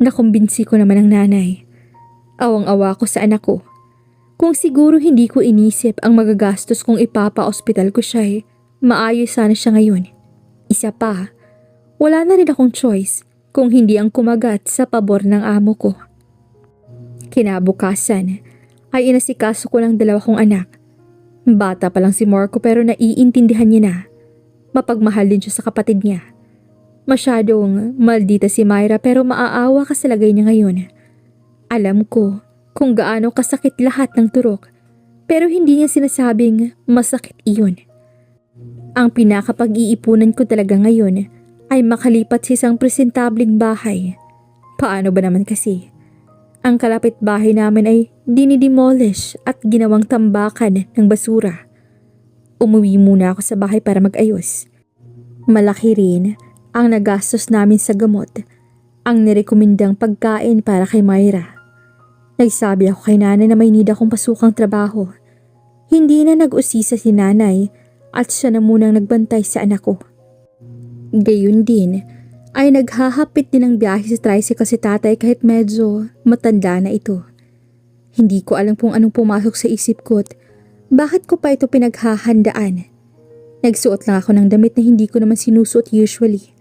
Nakumbinsi ko naman ang nanay. Awang-awa ko sa anak ko. Kung siguro hindi ko inisip ang magagastos kung ipapa-ospital ko siya, maayos sana siya ngayon. Isa pa, wala na rin akong choice kung hindi ang kumagat sa pabor ng amo ko. Kinabukasan ay inasikaso ko ng 2 kong anak. Bata pa lang si Marco pero naiintindihan niya na. Mapagmahal din siya sa kapatid niya. Masyadong maldita si Myra pero maaawa ka sa lagay niya ngayon. Alam ko kung gaano kasakit lahat ng turok pero hindi niya sinasabing masakit iyon. Ang pinakapag-iipunan ko talaga ngayon ay makalipat sa isang presentableng bahay. Paano ba naman kasi? Ang kalapit bahay namin ay dinidemolish at ginawang tambakan ng basura. Umuwi muna ako sa bahay para mag-ayos. Malaki rin ang nagastos namin sa gamot, ang nirekomendang pagkain para kay Myra. Nagsabi ako kay nanay na may need akong pasukang trabaho. Hindi na nag-usisa si nanay at siya na munang nagbantay sa anak ko. Gayun din ay naghahapit din ng biyahe sa tricycle si tatay kahit medyo matanda na ito. Hindi ko alam kung anong pumasok sa isip ko at bakit ko pa ito pinaghahandaan. Nagsuot lang ako ng damit na hindi ko naman sinusuot usually.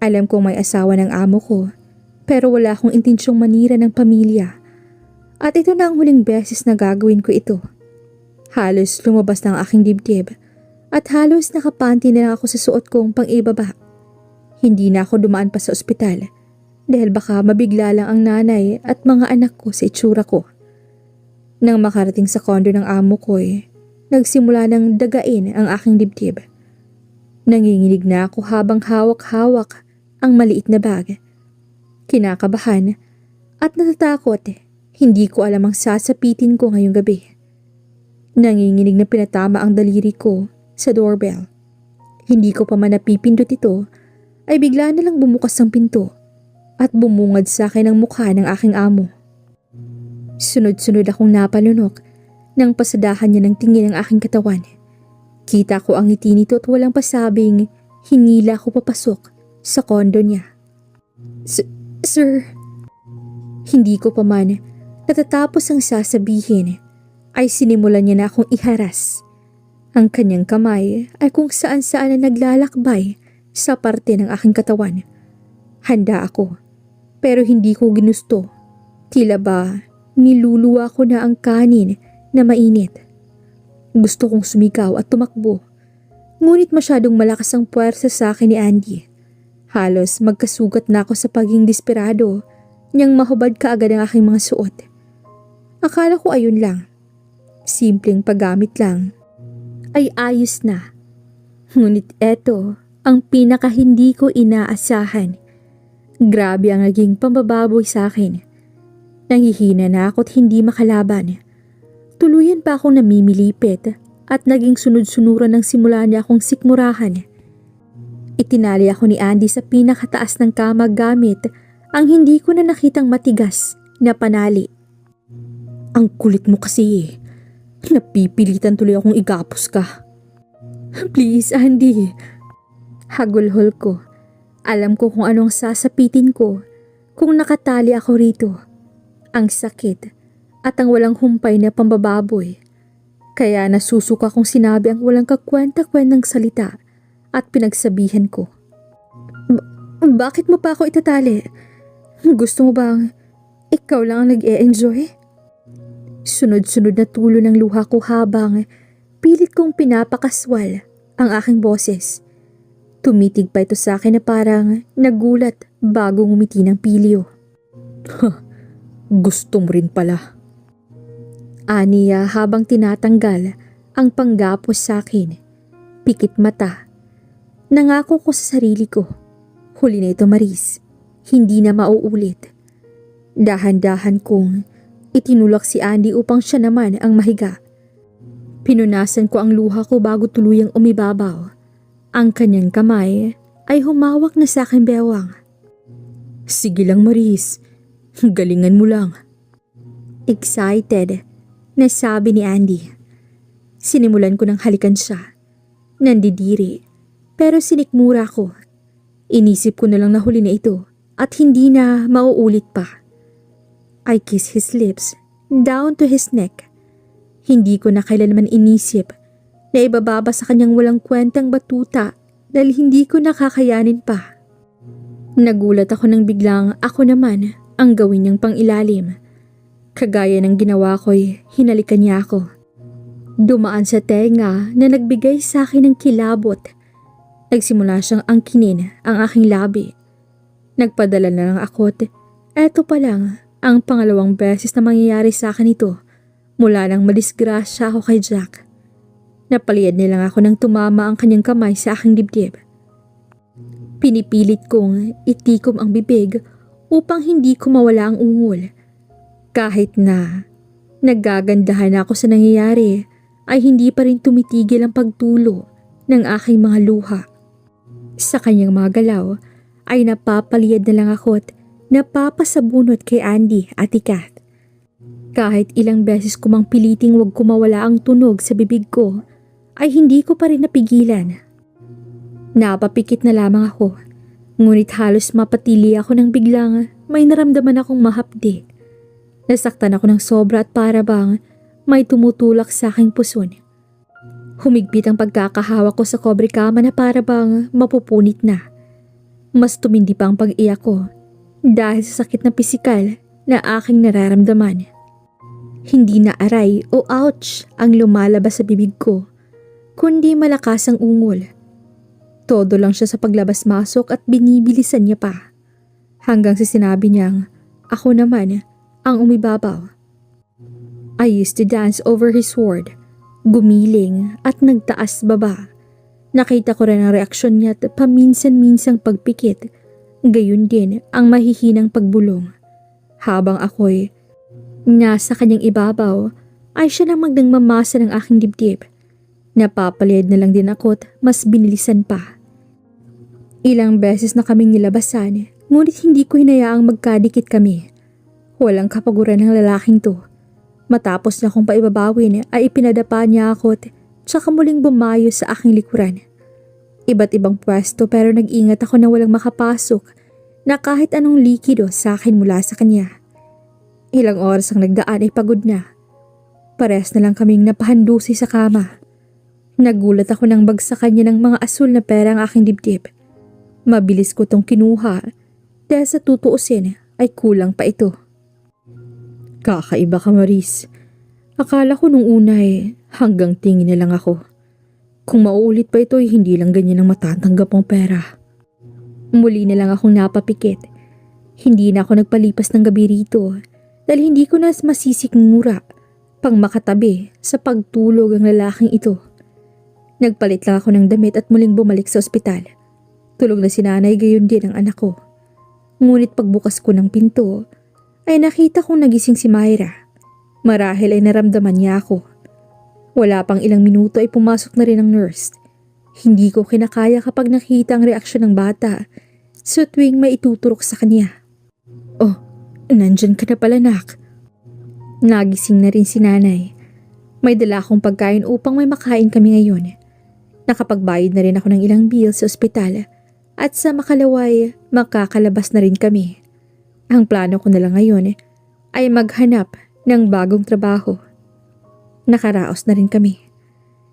Alam kong may asawa ng amo ko pero wala akong intensyong manira ng pamilya. At ito na ang huling beses na gagawin ko ito. Halos lumabas na ang aking dibdib at halos nakapanty na lang ako sa suot kong pang-ibaba. Hindi na ako dumaan pa sa ospital dahil baka mabigla lang ang nanay at mga anak ko sa itsura ko. Nang makarating sa kondo ng amo ko nagsimula ng dagain ang aking dibdib. Nanginginig na ako habang hawak-hawak ang maliit na bag. Kinakabahan at natatakot, hindi ko alam ang sasapitin ko ngayong gabi. Nanginginig na pinatama ang daliri ko sa doorbell. Hindi ko pa man napipindot ito ay bigla na lang bumukas ang pinto at bumungad sa akin ang mukha ng aking amo. Sunod-sunod akong napalunok nang pasadahan niya ng tingin ang aking katawan. Kita ko ang ngiti nito at walang pasabing hinila ko papasok sa kondo niya. Sir, hindi ko pa man natatapos ang sasabihin ay sinimulan niya na akong iharas. Ang kanyang kamay ay kung saan-saan na naglalakbay sa parte ng aking katawan. Handa ako, pero hindi ko ginusto. Tila ba niluluwa ko na ang kanin na mainit. Gusto kong sumigaw at tumakbo. Ngunit masyadong malakas ang puwersa sa akin ni Andy. Halos magkasugat na ako sa pagiging desperado niyang mahubad kaagad ang aking mga suot. Akala ko ayun lang. Simpleng paggamit lang. Ay ayos na. Ngunit eto ang pinaka hindi ko inaasahan. Grabe ang naging pambababoy sa akin. Nangihina na ako at hindi makalaban. Tuluyan pa akong namimilipit at naging sunod-sunuran ng simula niya akong sikmurahan. Itinali ako ni Andy sa pinakataas ng kama gamit ang hindi ko na nakitang matigas na panali. Ang kulit mo kasi Napipilitan tuloy akong igapos ka. Please, Andy. Hagulhol ko. Alam ko kung anong sasapitin ko kung nakatali ako rito. Ang sakit at ang walang humpay na pambababoy. Kaya nasusuka kong sinabi ang walang kakwenta-kwentang salita at pinagsabihan ko. Bakit mo pa ako itatali? Gusto mo bang ikaw lang ang nag-e-enjoy? Sunod-sunod na tulo ng luha ko habang pilit kong pinapakaswal ang aking boses. Tumitig pa ito sa akin na parang nagulat bago ngumiti ng pilyo. Gusto mo rin pala. Aniya habang tinatanggal ang panggapos sa akin. Pikit mata. Nangako ko sa sarili ko. Huli na ito, Maris. Hindi na mauulit. Dahan-dahan kong itinulak si Andy upang siya naman ang mahiga. Pinunasan ko ang luha ko bago tuluyang umibabaw. Ang kanyang kamay ay humawak na sa aking bewang. Sige lang, Maris. Galingan mo lang. Excited na sabi ni Andy. Sinimulan ko ng halikan siya. Nandidiri, pero sinikmura ko. Inisip ko na lang na huli na ito at hindi na mauulit pa. I kissed his lips down to his neck. Hindi ko na kailanman inisip na ibababa sa kanyang walang kwentang batuta dahil hindi ko nakakayanin pa. Nagulat ako nang biglang ako naman ang gawin niyang pangilalim. Kagaya ng ginawa ko'y hinalikan niya ako. Dumaan sa tenga na nagbigay sa akin ng kilabot. Nagsimula siyang angkinin ang aking labi. Nagpadala na lang ako at eto pa lang ang pangalawang beses na mangyayari sa akin ito mula nang madisgrasya ako kay Jack. Napaliyad nilang ako nang tumama ang kanyang kamay sa aking dibdib. Pinipilit kong itikom ang bibig upang hindi ko mawala ang ungol. Kahit na nagagandahan ako sa nangyayari, ay hindi pa rin tumitigil ang pagtulo ng aking mga luha. Sa kanyang mga galaw ay napapaliyad na lang ako at napapasabunot kay Andy at Kat. Kahit ilang beses ko mang piliting wag kumawala ang tunog sa bibig ko, ay hindi ko pa rin napigilan. Napapikit na lamang ako, ngunit halos mapatili ako nang biglang may naramdaman akong mahapdi. Nasaktan ako ng sobra at para bang may tumutulak sa aking puson. Humigpit ang pagkakahawak ko sa kobre kama na para bang mapupunit na. Mas tumindi pa ang pag-iyak ko dahil sa sakit na pisikal na aking nararamdaman. Hindi na aray o ouch ang lumalabas sa bibig ko, kundi malakas ang ungol. Todo lang siya sa paglabas-masok at binibilisan niya pa. Hanggang sa sinabi niyang ako naman ang umibabaw. I used to dance over his sword, gumiling at nagtaas baba. Nakita ko rin ang reaksyon niya at paminsan-minsang pagpikit, gayon din ang mahihinang pagbulong. Habang ako'y nasa kanyang ibabaw, ay siya namang nagmamasa ng aking dibdib. Napapaliyad na lang din ako at mas binilisan pa. Ilang beses na kaming nilabasan, ngunit hindi ko hinayaang magkadikit kami. Walang kapaguran ng lalaking to. Matapos na akong paibabawin ay ipinadapa niya ako at tsaka muling bumayo sa aking likuran. Iba't ibang pwesto pero nag-ingat ako na walang makapasok na kahit anong likido sa akin mula sa kanya. Ilang oras ang nagdaan ay pagod na. Parehas na lang kaming napahandusi sa kama. Nagulat ako nang bagsakan niya ng mga asul na pera ang aking dibdib. Mabilis ko tong kinuha dahil sa tutuusin ay kulang pa ito. Kakaiba ka, Maris. Akala ko nung una hanggang tingin na lang ako. Kung mauulit pa ito hindi lang ganyan ang matatanggap mong pera. Muli na lang akong napapikit. Hindi na ako nagpalipas ng gabi rito dahil hindi ko na masisikmura pang makatabi sa pagtulog ang lalaking ito. Nagpalit lang ako ng damit at muling bumalik sa ospital. Tulog na si nanay, gayon din ang anak ko. Ngunit pagbukas ko ng pinto, ay nakita kong nagising si Myra. Marahil ay naramdaman niya ako. Wala pang ilang minuto ay pumasok na rin ang nurse. Hindi ko kinakaya kapag nakita ang reaksyon ng bata sa tuwing may ituturok sa kanya. Oh, nandyan ka na pala, nak. Nagising na rin si nanay. May dala akong pagkain upang may makain kami ngayon. Nakapagbayad na rin ako ng ilang bill sa ospital at sa makalaway makakalabas na rin kami. Ang plano ko na lang ngayon ay maghanap ng bagong trabaho. Nakaraos na rin kami.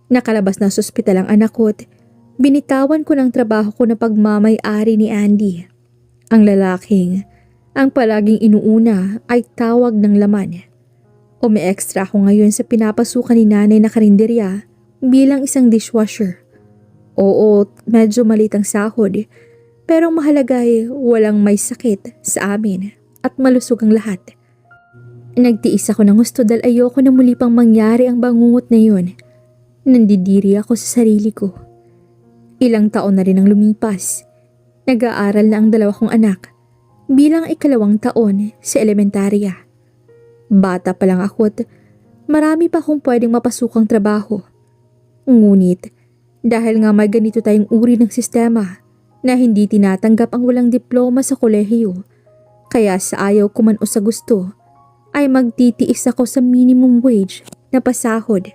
Nakalabas na sa ospital ang anak ko at binitawan ko ng trabaho ko na pagmamay-ari ni Andy. Ang lalaking ang palaging inuuna ay tawag ng laman. Umi-extra ako ngayon sa pinapasukan ni nanay na karinderya bilang isang dishwasher. Oo, medyo maliit ang sahod. Pero ang mahalaga ay walang may sakit sa amin at malusog ang lahat. Nagtiis ako ng gusto dahil ayoko na muli pang mangyari ang bangungot na yun. Nandidiri ako sa sarili ko. Ilang taon na rin ang lumipas. Nag-aaral na ang dalawa kong anak bilang 2 taon sa elementarya. Bata pa lang ako at marami pa akong pwedeng mapasukang trabaho. Ngunit dahil nga may ganito tayong uri ng sistema na hindi tinatanggap ang walang diploma sa kolehiyo, kaya sa ayaw ko man o sa gusto ay magtitiis ako sa minimum wage na pasahod.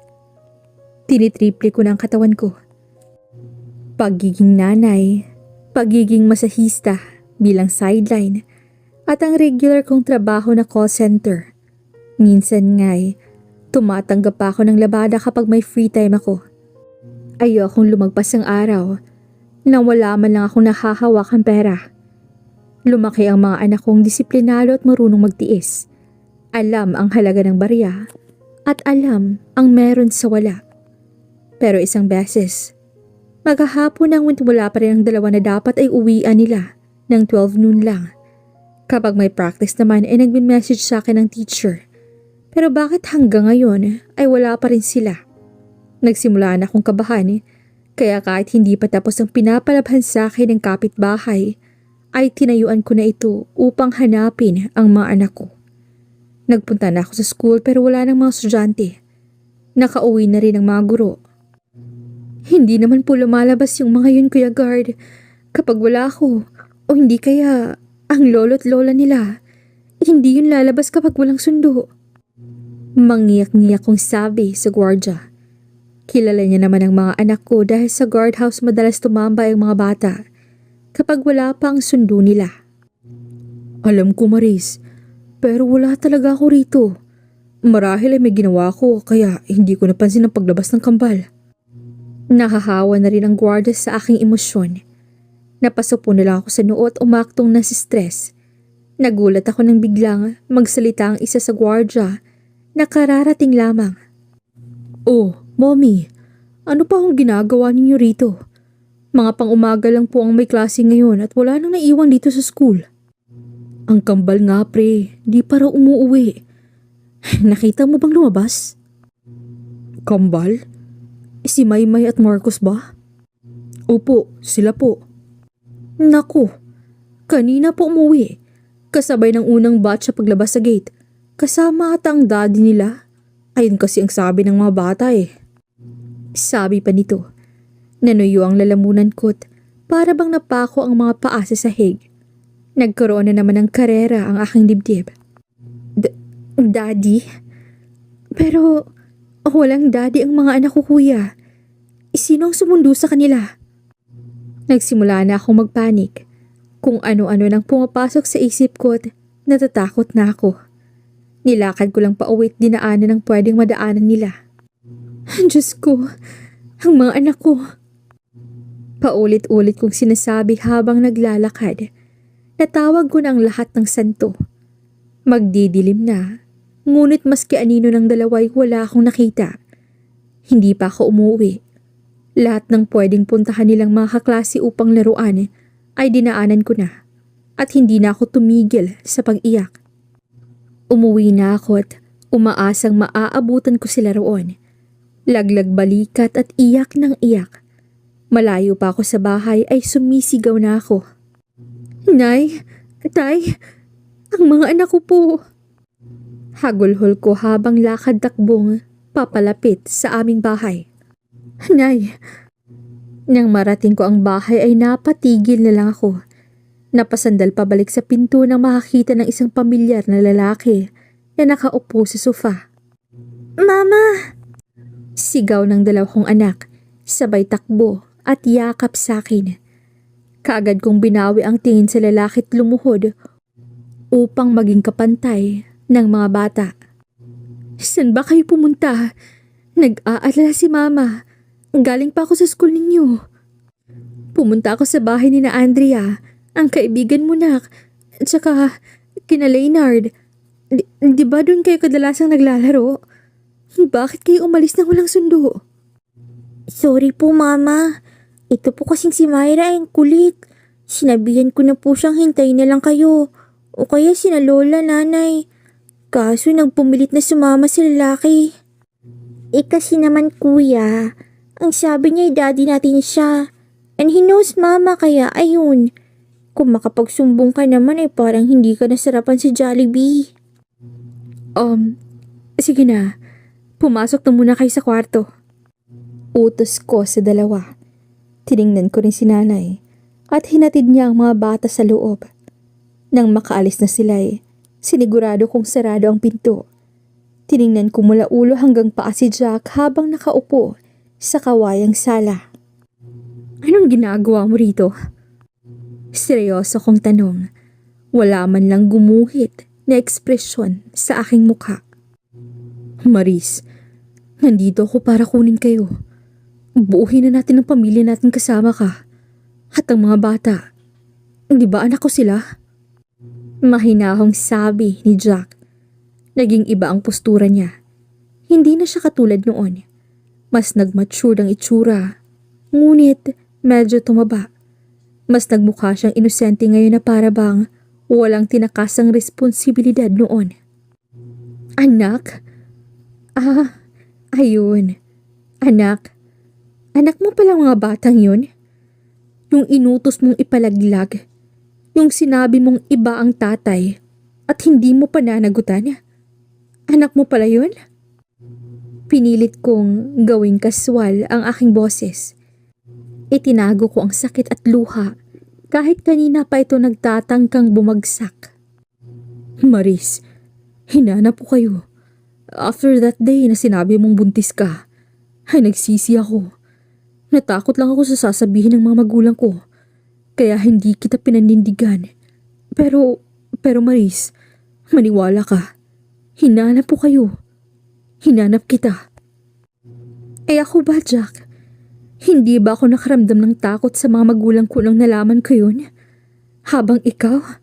Tinitriple ko ng katawan ko. Pagiging nanay, pagiging masahista bilang sideline, at ang regular kong trabaho na call center. Minsan nga'y tumatanggap pa ako ng labada kapag may free time ako. Ayokong lumagpas ang araw nang wala man lang akong nahahawak ang pera. Lumaki ang mga anak kong disiplinado at marunong magtiis. Alam ang halaga ng barya at alam ang meron sa wala. Pero isang beses, maghahapon nang wala pa rin ang dalawa na dapat ay uwian nila ng 12 noon lang. Kapag may practice naman ay nagme-message sa akin ng teacher. Pero bakit hanggang ngayon ay wala pa rin sila? Nagsimula na akong kabahan, kaya kahit hindi pa tapos ang pinapalabhan sa akin ng kapitbahay, ay tinayuan ko na ito upang hanapin ang mga anak ko. Nagpunta na ako sa school pero wala nang mga estudyante. Nakauwi na rin ang mga guro. Hindi naman po lumalabas yung mga yun, Kuya Guard. Kapag wala ako, o hindi kaya ang lolo't lola nila, hindi yun lalabas kapag walang sundo. Mangiyak-ngiyak kong sabi sa gwardya. Kilala niya naman ang mga anak ko dahil sa guardhouse madalas tumambay ang mga bata kapag wala pa ang sundo nila. Alam ko, Maris, pero wala talaga ako rito. Marahil ay may ginawa ko kaya hindi ko napansin ang paglabas ng kambal. Nahahawa na rin ang gwardiya sa aking emosyon. Napasupo na lang ako sa noo at umaktong na si stress. Nagulat ako nang biglang magsalita ang isa sa gwardiya na kararating lamang. Oh, Mommy, ano pa akong ginagawa ninyo rito? Mga pang-umaga lang po ang may klase ngayon at wala nang naiwan dito sa school. Ang kambal nga pre, di para umuuwi. Nakita mo bang lumabas? Kambal? Si Maymay at Marcos ba? Opo, sila po. Naku, kanina po umuwi. Kasabay ng unang batch sa paglabas sa gate. Kasama ata ang daddy nila. Ayun kasi ang sabi ng mga bata eh. Sabi pa nito. Nanuyo ang lalamunan ko't para bang napako ang mga paa sa sahig. Nagkaroon na naman ng karera ang aking dibdib. Daddy? Pero walang daddy ang mga anak ko, kuya. Sino ang sumundo sa kanila? Nagsimula na akong magpanik. Kung ano-ano nang pumapasok sa isip ko't natatakot na ako. Nilakad ko lang pauwi at dinaanan ang pwedeng madaanan nila. Diyos ko, ang mga anak ko. Paulit-ulit kong sinasabi habang naglalakad. Natawag ko na ang lahat ng santo. Magdidilim na, ngunit maski anino ng dalaway wala akong nakita. Hindi pa ako umuwi. Lahat ng pwedeng puntahan nilang mga kaklase upang laruan ay dinaanan ko na at hindi na ako tumigil sa pag-iyak. Umuwi na ako at umaasang maaabutan ko sila roon. Laglag balikat at iyak ng iyak. Malayo pa ako sa bahay ay sumisigaw na ako. Nay, Tay, ang mga anak ko po. Hagulhol ko habang lakad takbong papalapit sa aming bahay. Nay, nang marating ko ang bahay ay napatigil na lang ako. Napasandal pabalik sa pinto nang makakita ng isang pamilyar na lalaki na nakaupo sa sofa. Mama! Sigaw ng dalawang anak, sabay takbo at yakap sa akin. Kaagad kong binawi ang tingin sa lalaki at lumuhod upang maging kapantay ng mga bata. Saan ba kayo pumunta? Nag-aalala si Mama. Galing pa ako sa school ninyo. Pumunta ako sa bahay ni na Andrea, ang kaibigan mo nak, at saka kina Leonard. Di ba doon kayo kadalasang naglalaro? Bakit kayo umalis nang walang sundo? Sorry po, Mama. Ito po kasing si Myra ay kulit. Sinabihan ko na po siyang hintayin na lang kayo. O kaya sina Lola, Nanay. Kaso nagpumilit na sumama si lalaki. Kasi naman kuya, ang sabi niya daddy natin siya. And he knows mama kaya ayun. Kung makapagsumbong ka naman parang hindi ka nasarapan sa Jollibee. Sige na. Pumasok na muna kayo sa kwarto. Utos ko sa dalawa. Tiningnan ko rin si nanay at hinatid niya ang mga bata sa loob. Nang makaalis na sila sinigurado kong sarado ang pinto. Tiningnan ko mula ulo hanggang paa si Jack habang nakaupo sa kawayang sala. Anong ginagawa mo rito? Seryoso kong tanong. Wala man lang gumuhit na ekspresyon sa aking mukha. Maris, nandito ako para kunin kayo. Buuhin na natin ang pamilya natin kasama ka. At ang mga bata, di ba anak ko sila? Mahinahong sabi ni Jack. Naging iba ang postura niya. Hindi na siya katulad noon. Mas nagmature ang itsura. Ngunit medyo tumaba. Mas nagmukha siyang inosente ngayon na para bang walang tinakasang responsibilidad noon. Anak? Ayun. Anak. Anak mo pala mga batang yun? Yung inutos mong ipalaglag. Yung sinabi mong iba ang tatay at hindi mo pananagutan. Anak mo pala yun? Pinilit kong gawing kaswal ang aking boses. Itinago ko ang sakit at luha kahit kanina pa ito nagtatangkang bumagsak. Maris, hinanap ko kayo. After that day na sinabi mong buntis ka, ay nagsisi ako. Natakot lang ako sa sasabihin ng mga magulang ko. Kaya hindi kita pinanindigan. Pero Maris, maniwala ka. Hinanap ko kayo. Hinanap kita. Ako ba, Jack? Hindi ba ako nakaramdam ng takot sa mga magulang ko nang nalaman ko yun? Habang ikaw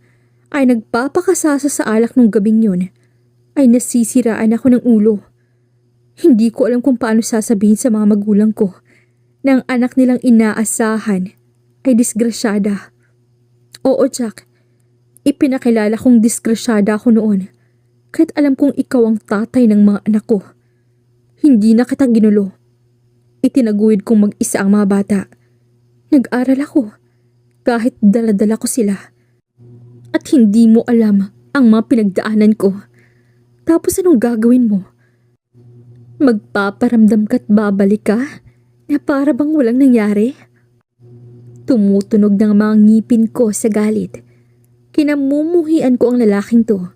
ay nagpapakasasa sa alak nung gabing yun, ay nasisiraan ako ng ulo. Hindi ko alam kung paano sasabihin sa mga magulang ko na ang anak nilang inaasahan ay disgrasyada. Oo, Jack. Ipinakilala kong disgrasyada ako noon. Kahit alam kong ikaw ang tatay ng mga anak ko. Hindi na kita ginulo. Itinaguid kong mag-isa ang mga bata. Nag-aral ako. Kahit dala-dala ko sila. At hindi mo alam ang mga pinagdaanan ko. Tapos anong gagawin mo? Magpaparamdam ka't babalik ka na para bang walang nangyari? Tumutunog ng mga ngipin ko sa galit. Kinamumuhian ko ang lalaking to.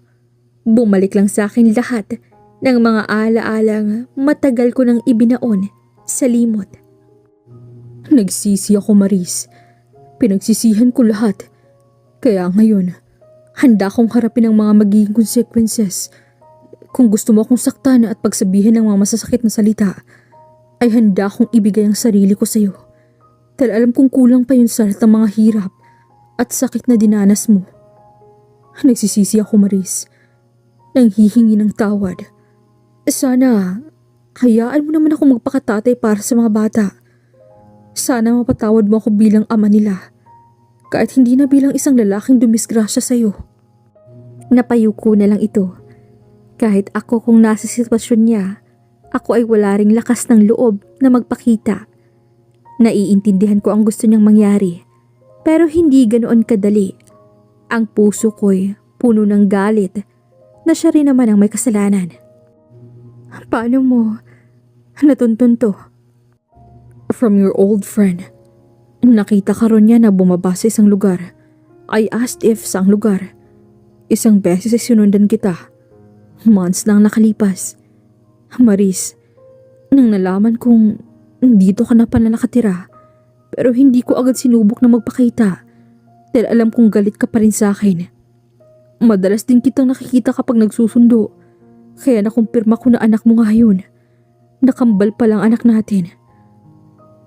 Bumalik lang sa akin lahat ng mga ala-alang matagal ko nang ibinaon sa limot. Nagsisi ako, Maris. Pinagsisihan ko lahat. Kaya ngayon, handa akong harapin ang mga magiging consequences. Kung gusto mo akong saktan at pagsabihin ng mga masasakit na salita, ay handa akong ibigay ang sarili ko sa iyo. Dahil alam kong kulang pa yun sa lahat ng mga hirap at sakit na dinanas mo. Nagsisisi ako, Maris. Nanghihingi ng tawad. Sana, hayaan mo naman ako magpakatatay para sa mga bata. Sana mapatawad mo ako bilang ama nila. Kahit hindi na bilang isang lalaking dumisgrasya sa iyo. Napayuko na lang ito. Kahit ako kung nasa sitwasyon niya, ako ay wala ring lakas ng loob na magpakita. Naiintindihan ko ang gusto niyang mangyari, pero hindi ganoon kadali. Ang puso ko'y puno ng galit na siya rin naman ang may kasalanan. Paano mo natuntun to? From your old friend. Nakita ka ron niya na bumaba sa isang lugar. I asked if saang lugar. Isang beses ay sinundan kita. Months lang nakalipas. Maris, nang nalaman kong dito ka na pala nakatira, pero hindi ko agad sinubok na magpakita dahil alam kong galit ka pa rin sa akin. Madalas din kitang nakikita kapag nagsusundo, kaya nakumpirma ko na anak mo nga yun. Nakambal pa lang anak natin.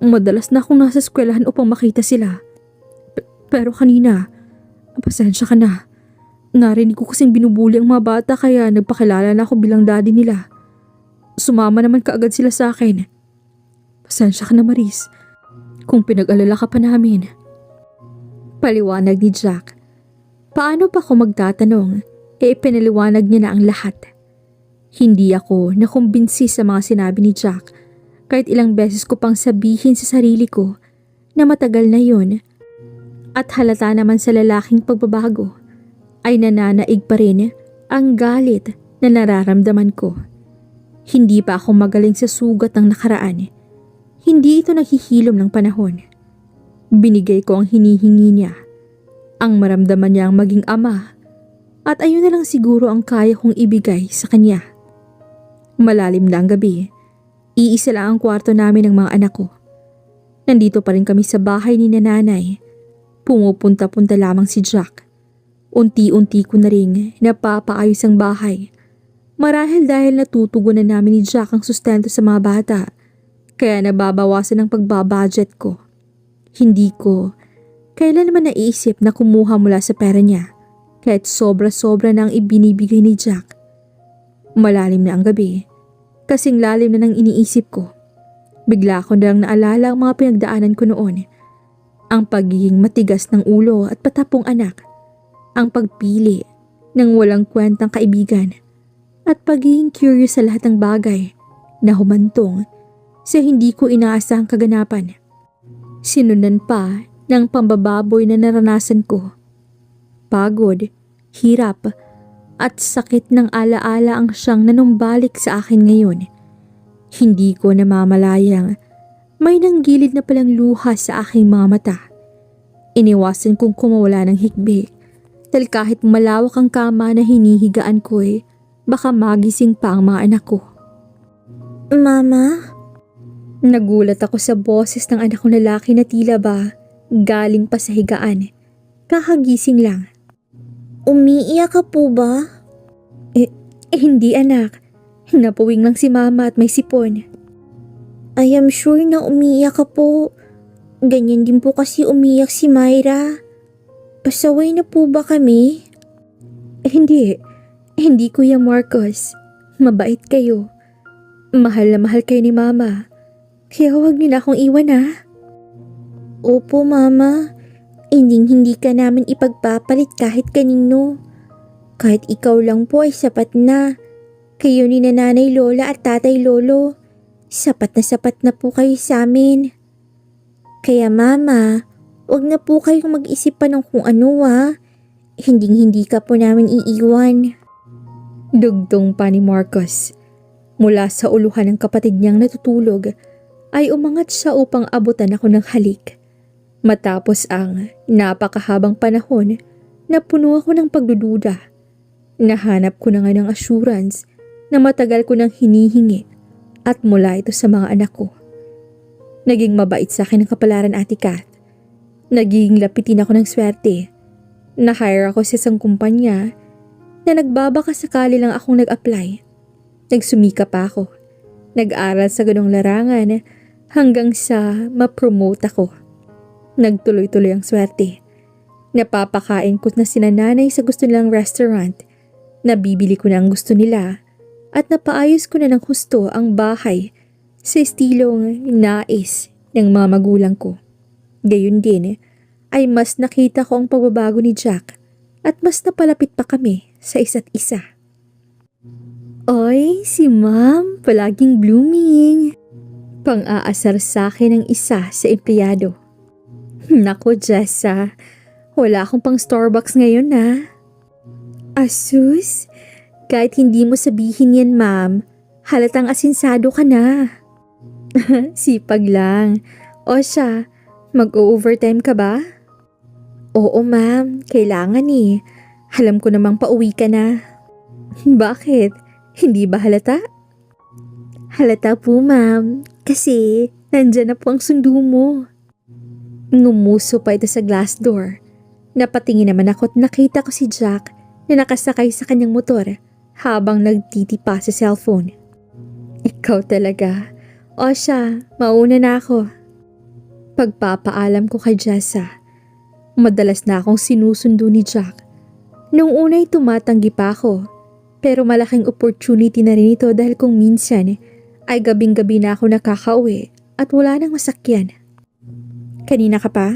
Madalas na akong nasa eskwelahan upang makita sila. Pero kanina, pasensya ka na. Narinig ko kasing binubuli ang mga bata kaya nagpakilala na ako bilang daddy nila. Sumama naman kaagad sila sa akin. Pasensya ka na, Maris, kung pinag-alala ka pa namin. Paliwanag ni Jack. Paano pa ako magtatanong? Pinaliwanag niya na ang lahat. Hindi ako nakumbinsi sa mga sinabi ni Jack kahit ilang beses ko pang sabihin sa sarili ko na matagal na yun at halata naman sa lalaking pagbabago ay nananaig pa rin ang galit na nararamdaman ko. Hindi pa ako magaling sa sugat ng nakaraan. Hindi ito naghihilom ng panahon. Binigay ko ang hinihingi niya, ang maramdaman niya ang maging ama, at ayun na lang siguro ang kaya kong ibigay sa kanya. Malalim na ang gabi. Iisa lang ang kwarto namin ng mga anak ko. Nandito pa rin kami sa bahay ni nanay. Pumupunta-punta lamang si Jack. Unti-unti ko na rin napapaayos ang bahay. Marahil dahil natutugunan namin ni Jack ang sustento sa mga bata, kaya nababawasan ang pagbabudget ko. Hindi ko kailan naman naiisip na kumuha mula sa pera niya, kahit sobra-sobra na ang ibinibigay ni Jack. Malalim na ang gabi, kasing lalim na ng iniisip ko. Bigla ko na lang naalala ang mga pinagdaanan ko noon. Ang pagiging matigas ng ulo at patapong anak, ang pagpili ng walang kwentang kaibigan, at pagiging curious sa lahat ng bagay na humantong sa hindi ko inaasahang kaganapan. Sinundan pa ng pambababoy na naranasan ko. Pagod, hirap, at sakit ng alaala ang siyang nanumbalik sa akin ngayon. Hindi ko namamalayang may nanggilid na palang luha sa aking mga mata. Iniwasan kong kumawala ng hikbi dahil kahit malawak ang kama na hinihigaan ko baka magising pa ang mga anak ko. Mama? Nagulat ako sa boses ng anak kong lalaki na tila ba galing pa sa higaan. Kakagising lang. Umiiyak ka po ba? Hindi anak. Napuwing lang si mama at may sipon. I am sure na umiiyak ka po. Ganyan din po kasi umiiyak si Myra. Pasaway na po ba kami? Hindi. Hindi Kuya Marcos. Mabait kayo. Mahal na mahal kayo ni mama. Kaya huwag niyo na akong iwan ha. Opo mama. Hindi ka namin ipagpapalit kahit kanino. Kahit ikaw lang po ay sapat na. Kayo ni nanay lola at tatay lolo. Sapat na po kayo sa amin. Kaya mama, huwag na po kayong mag-isip pa ng kung ano ha. Hindi ka po namin iiwan. Dugtong pa ni Marcos. Mula sa uluhan ng kapatid niyang natutulog ay umangat siya upang abutan ako ng halik. Matapos ang napakahabang panahon na puno ako ng pagdududa, nahanap ko na nga ng assurance na matagal ko nang hinihingi at mula ito sa mga anak ko. Naging mabait sa akin ang kapalaran, Ate Kath. Naging lapitin ako ng swerte. Na-hire ako sa isang kumpanya na nagbabaka sakali lang akong nag-apply. Nagsumika pa ako. Nag-aral sa ganong larangan hanggang sa ma-promote ako. Nagtuloy-tuloy ang swerte. Napapakain ko na sina nanay sa gusto nilang restaurant. Nabibili ko na ang gusto nila at napaayos ko na ng husto ang bahay sa estilong nais ng mga magulang ko. Gayun din ay mas nakita ko ang pagbabago ni Jack at mas napalapit pa kami sa isa't isa. Oy, si Ma'am, palaging blooming. Pang-aasar sa akin ng isa sa empleyado. Nako, Jessa, wala akong pang Starbucks ngayon na. Asus, kahit hindi mo sabihin yan, Ma'am, halatang asinsado ka na. Sipag lang. O siya, mag-overtime ka ba? Oo, Ma'am, kailangan eh. Alam ko namang pauwi ka na. Bakit? Hindi ba halata? Halata po, Ma'am. Kasi nandyan na po ang sundo mo. Ngumuso pa ito sa glass door. Napatingin naman ako at nakita ko si Jack na nakasakay sa kanyang motor habang nagtitipa sa cellphone. Ikaw talaga. O siya, mauna na ako. Pagpapaalam ko kay Jessa. Madalas na akong sinusundo ni Jack. Noong una'y tumatanggi pa ako. Pero malaking opportunity na rin ito dahil kung minsan ay gabing-gabi na ako nakakauwi at wala nang masakyan. Kanina ka pa?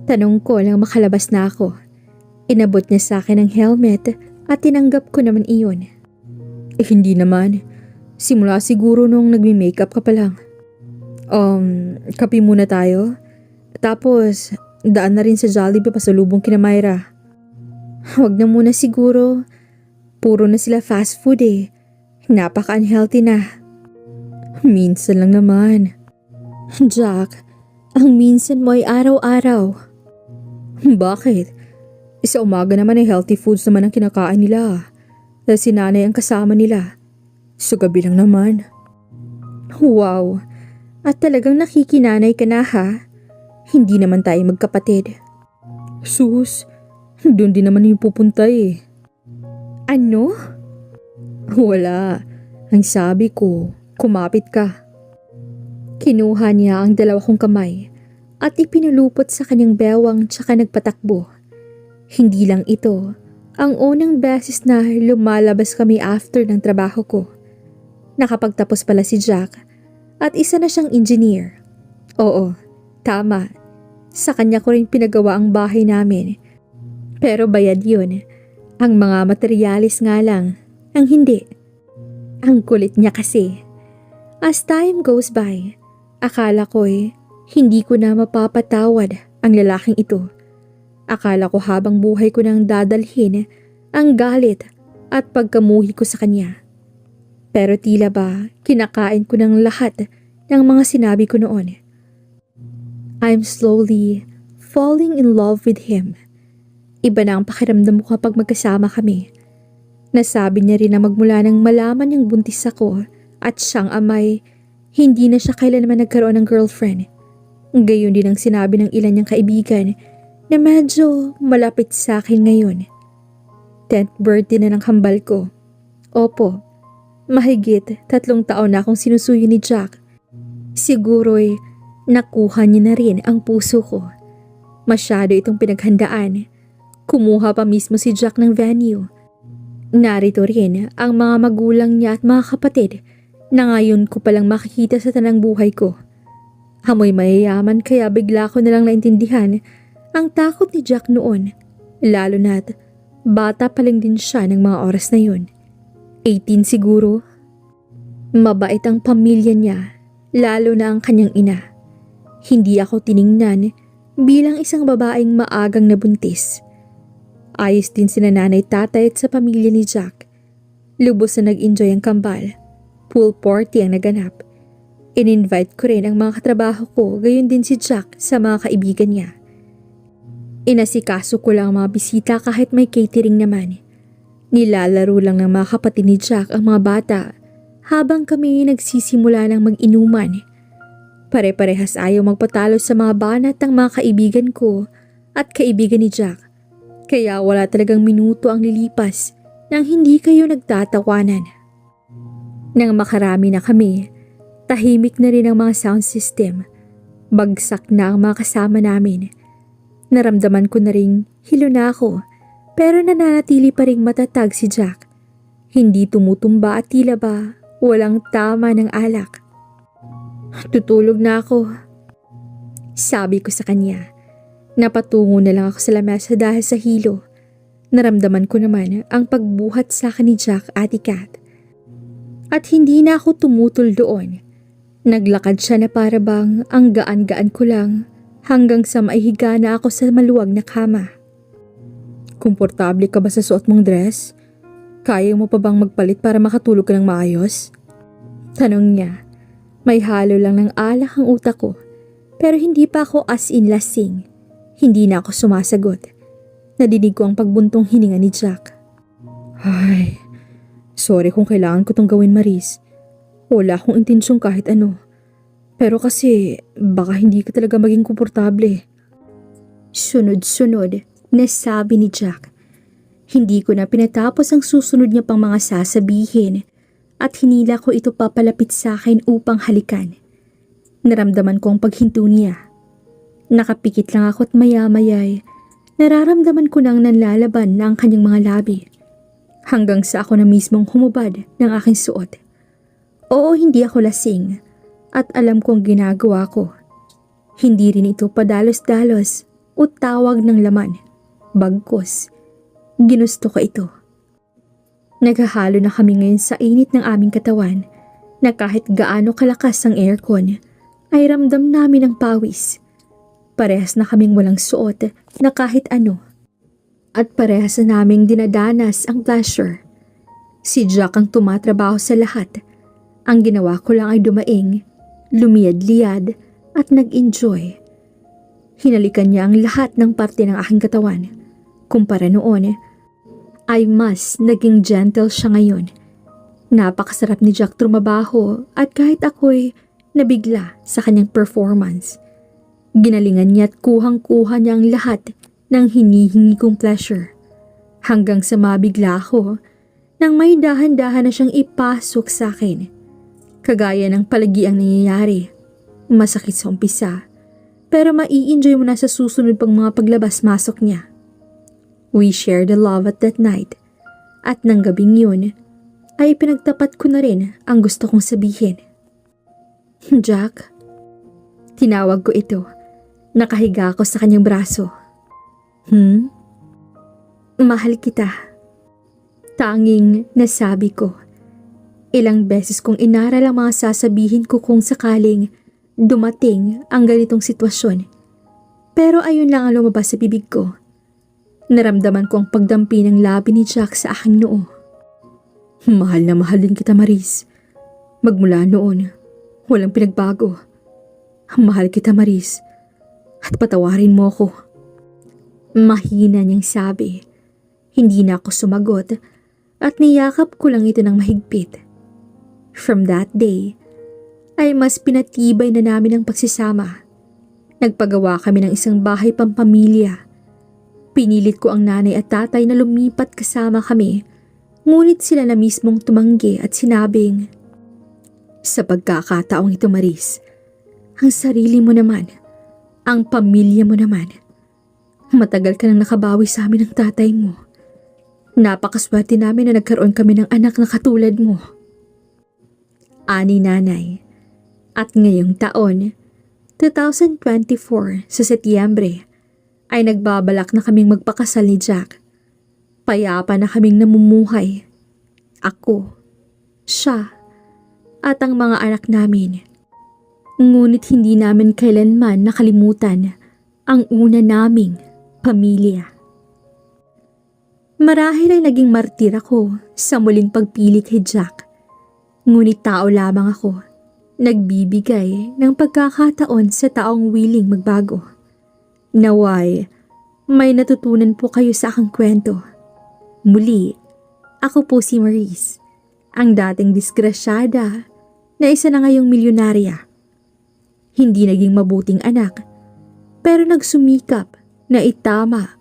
Tanong ko nang makalabas na ako. Inabot niya sa akin ang helmet at tinanggap ko naman iyon. Hindi naman. Simula siguro nung nagme-makeup ka pa lang. Kape muna tayo. Tapos, daan na rin sa Jollibee pasalubong kina Myra. Huwag na muna siguro. Puro na sila fast food eh. Napaka-unhealthy na. Minsan lang naman. Jack, ang minsan mo ay araw-araw. Bakit? Sa umaga naman ay healthy foods naman ang kinakain nila. Dahil si nanay ang kasama nila. Sa gabi lang naman. Wow, at talagang nakikinanay ka na ha? Hindi naman tayo magkapatid. Sus, doon din naman yung pupunta eh. Ano? Wala. Ang sabi ko, kumapit ka. Kinuha niya ang dalawa kong kamay at ipinulupot sa kanyang bewang tsaka nagpatakbo. Hindi lang ito ang unang beses na lumalabas kami after ng trabaho ko. Nakapagtapos pala si Jack at isa na siyang engineer. Oo, tama. Sa kanya ko rin pinagawa ang bahay namin. Pero bayad yun. Ang mga materialis nga lang ang hindi. Ang kulit niya kasi. As time goes by, akala ko'y hindi ko na mapapatawad ang lalaking ito. Akala ko habang buhay ko nang dadalhin ang galit at pagkamuhi ko sa kanya. Pero tila ba kinakain ko ng lahat ng mga sinabi ko noon. I'm slowly falling in love with him. Iba na ang pakiramdam ko kapag magkasama kami. Nasabi niya rin na magmula nang malaman niyang buntis ako at siyang amay, hindi na siya kailanman nagkaroon ng girlfriend. Gayon din ang sinabi ng ilan niyang kaibigan na medyo malapit sa akin ngayon. 10th birthday na ng hambal ko. Opo, mahigit 3 taon na akong sinusuyo ni Jack. Siguro'y nakuha niya na rin ang puso ko. Masyado itong pinaghandaan. Kumuha pa mismo si Jack ng venue. Narito rin ang mga magulang niya at mga kapatid na ngayon ko palang makikita sa tanang buhay ko. Amoy mayayaman kaya bigla ko nalang naintindihan ang takot ni Jack noon, lalo na't bata pa lang din siya ng mga oras na yun. 18 siguro. Mabait ang pamilya niya, lalo na ang kanyang ina. Hindi ako tiningnan bilang isang babaeng maagang nabuntis. Ayos din sina nanay, tatay at sa pamilya ni Jack. Lubos na nag-enjoy ang kambal. Pool party ang naganap. In-invite ko rin ang mga katrabaho ko, gayon din si Jack sa mga kaibigan niya. Inasikaso ko lang ang mga bisita kahit may catering naman. Nilalaro lang ng mga kapatid ni Jack ang mga bata habang kami nagsisimula ng mag-inuman. Pare-parehas ayaw magpatalo sa mga banat ng mga kaibigan ko at kaibigan ni Jack. Kaya wala talagang minuto ang lilipas nang hindi kayo nagtatawanan. Nang makarami na kami, tahimik na rin ang mga sound system. Bagsak na ang mga kasama namin. Naramdaman ko na ring hilo na ako, pero nananatili pa ring matatag si Jack. Hindi tumutumba at tila ba walang tama ng alak. Tutulog na ako, sabi ko sa kanya. Napatungo na lang ako sa lamesa dahil sa hilo. Naramdaman ko naman ang pagbuhat sa akin ni Jack, Ate Kat. At hindi na ako tumutol doon. Naglakad siya na para bang ang gaan-gaan ko lang hanggang sa maihiga na ako sa maluwag na kama. Komportable ka ba sa suot mong dress? Kaya mo pa bang magpalit para makatulog ka ng maayos? Tanong niya. May halo lang ng alak ang utak ko, pero hindi pa ako as in lasing. Hindi na ako sumasagot. Nadinig ko ang pagbuntong hininga ni Jack. Ay, sorry kung kailangan ko tong gawin, Maris. Wala akong intensyong kahit ano. Pero kasi baka hindi ka talaga maging komportable. Sunod-sunod na sabi ni Jack. Hindi ko na pinatapos ang susunod niya pang mga sasabihin at hinila ko ito papalapit sa akin upang halikan. Naramdaman ko ang paghinto niya. Nakapikit lang ako at maya-maya'y nararamdaman ko nang nanlalaban na ang kanyang mga labi. Hanggang sa ako na mismong humubad ng aking suot. Oo, hindi ako lasing at alam kong ginagawa ko. Hindi rin ito padalos-dalos o tawag ng laman. Bagkus, ginusto ko ito. Naghahalo na kami ngayon sa init ng aming katawan na kahit gaano kalakas ang aircon ay ramdam namin ang pawis. Parehas na kaming walang suot na kahit ano. At parehas na naming dinadanas ang pleasure. Si Jack ang tumatrabaho sa lahat. Ang ginawa ko lang ay dumaing, lumiyad-liyad at nag-enjoy. Hinalikan niya ang lahat ng parte ng aking katawan. Kumpara noon, ay mas naging gentle siya ngayon. Napakasarap ni Jack trumabaho at kahit ako'y nabigla sa kanyang performance. Ginalingan niya at kuhang-kuha niya ang lahat ng hinihingi kong pleasure. Hanggang sa mabigla ako nang may dahan-dahan na siyang ipasok sa akin. Kagaya ng palagiang nangyayari. Masakit sa umpisa, pero mai-enjoy mo na sa susunod pang mga paglabas-masok niya. We shared the love at that night. At nang gabing yun, ay pinagtapat ko na rin ang gusto kong sabihin. Jack, tinawag ko ito. Nakahiga ako sa kanyang braso. Mahal kita. Tanging nasabi ko. Ilang beses kong inaral ang mga sasabihin ko kung sakaling dumating ang ganitong sitwasyon. Pero ayun lang ang lumabas sa bibig ko. Naramdaman ko ang pagdampi ng labi ni Jack sa aking noo. Mahal na mahal din kita, Maris. Magmula noon, walang pinagbago. Mahal kita, Maris. At patawarin mo ako. Mahina niyang sabi. Hindi na ako sumagot at niyakap ko lang ito ng mahigpit. From that day, ay mas pinatibay na namin ang pagsisama. Nagpagawa kami ng isang bahay pampamilya. Pinilit ko ang nanay at tatay na lumipat kasama kami, ngunit sila na mismong tumanggi at sinabing, sa pagkakataong ito, Maris, ang sarili mo naman, ang pamilya mo naman. Matagal ka nang nakabawi sa amin ng tatay mo. Napakaswerte namin na nagkaroon kami ng anak na katulad mo. Ani nanay. At ngayong taon, 2024 sa Setyembre, ay nagbabalak na kaming magpakasal ni Jack. Payapa na kaming namumuhay. Ako, siya, at ang mga anak namin. Ngunit hindi namin kailanman nakalimutan ang una naming pamilya. Marahil ay naging martir ako sa muling pagpili kay Jack. Ngunit tao lamang ako, nagbibigay ng pagkakataon sa taong willing magbago. Naway, may natutunan po kayo sa aking kwento. Muli, ako po si Maris, ang dating disgrasyada na isa na ngayong milyonarya. Hindi naging mabuting anak, pero nagsumikap na itama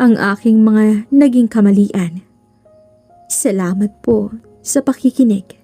ang aking mga naging kamalian. Salamat po sa pakikinig.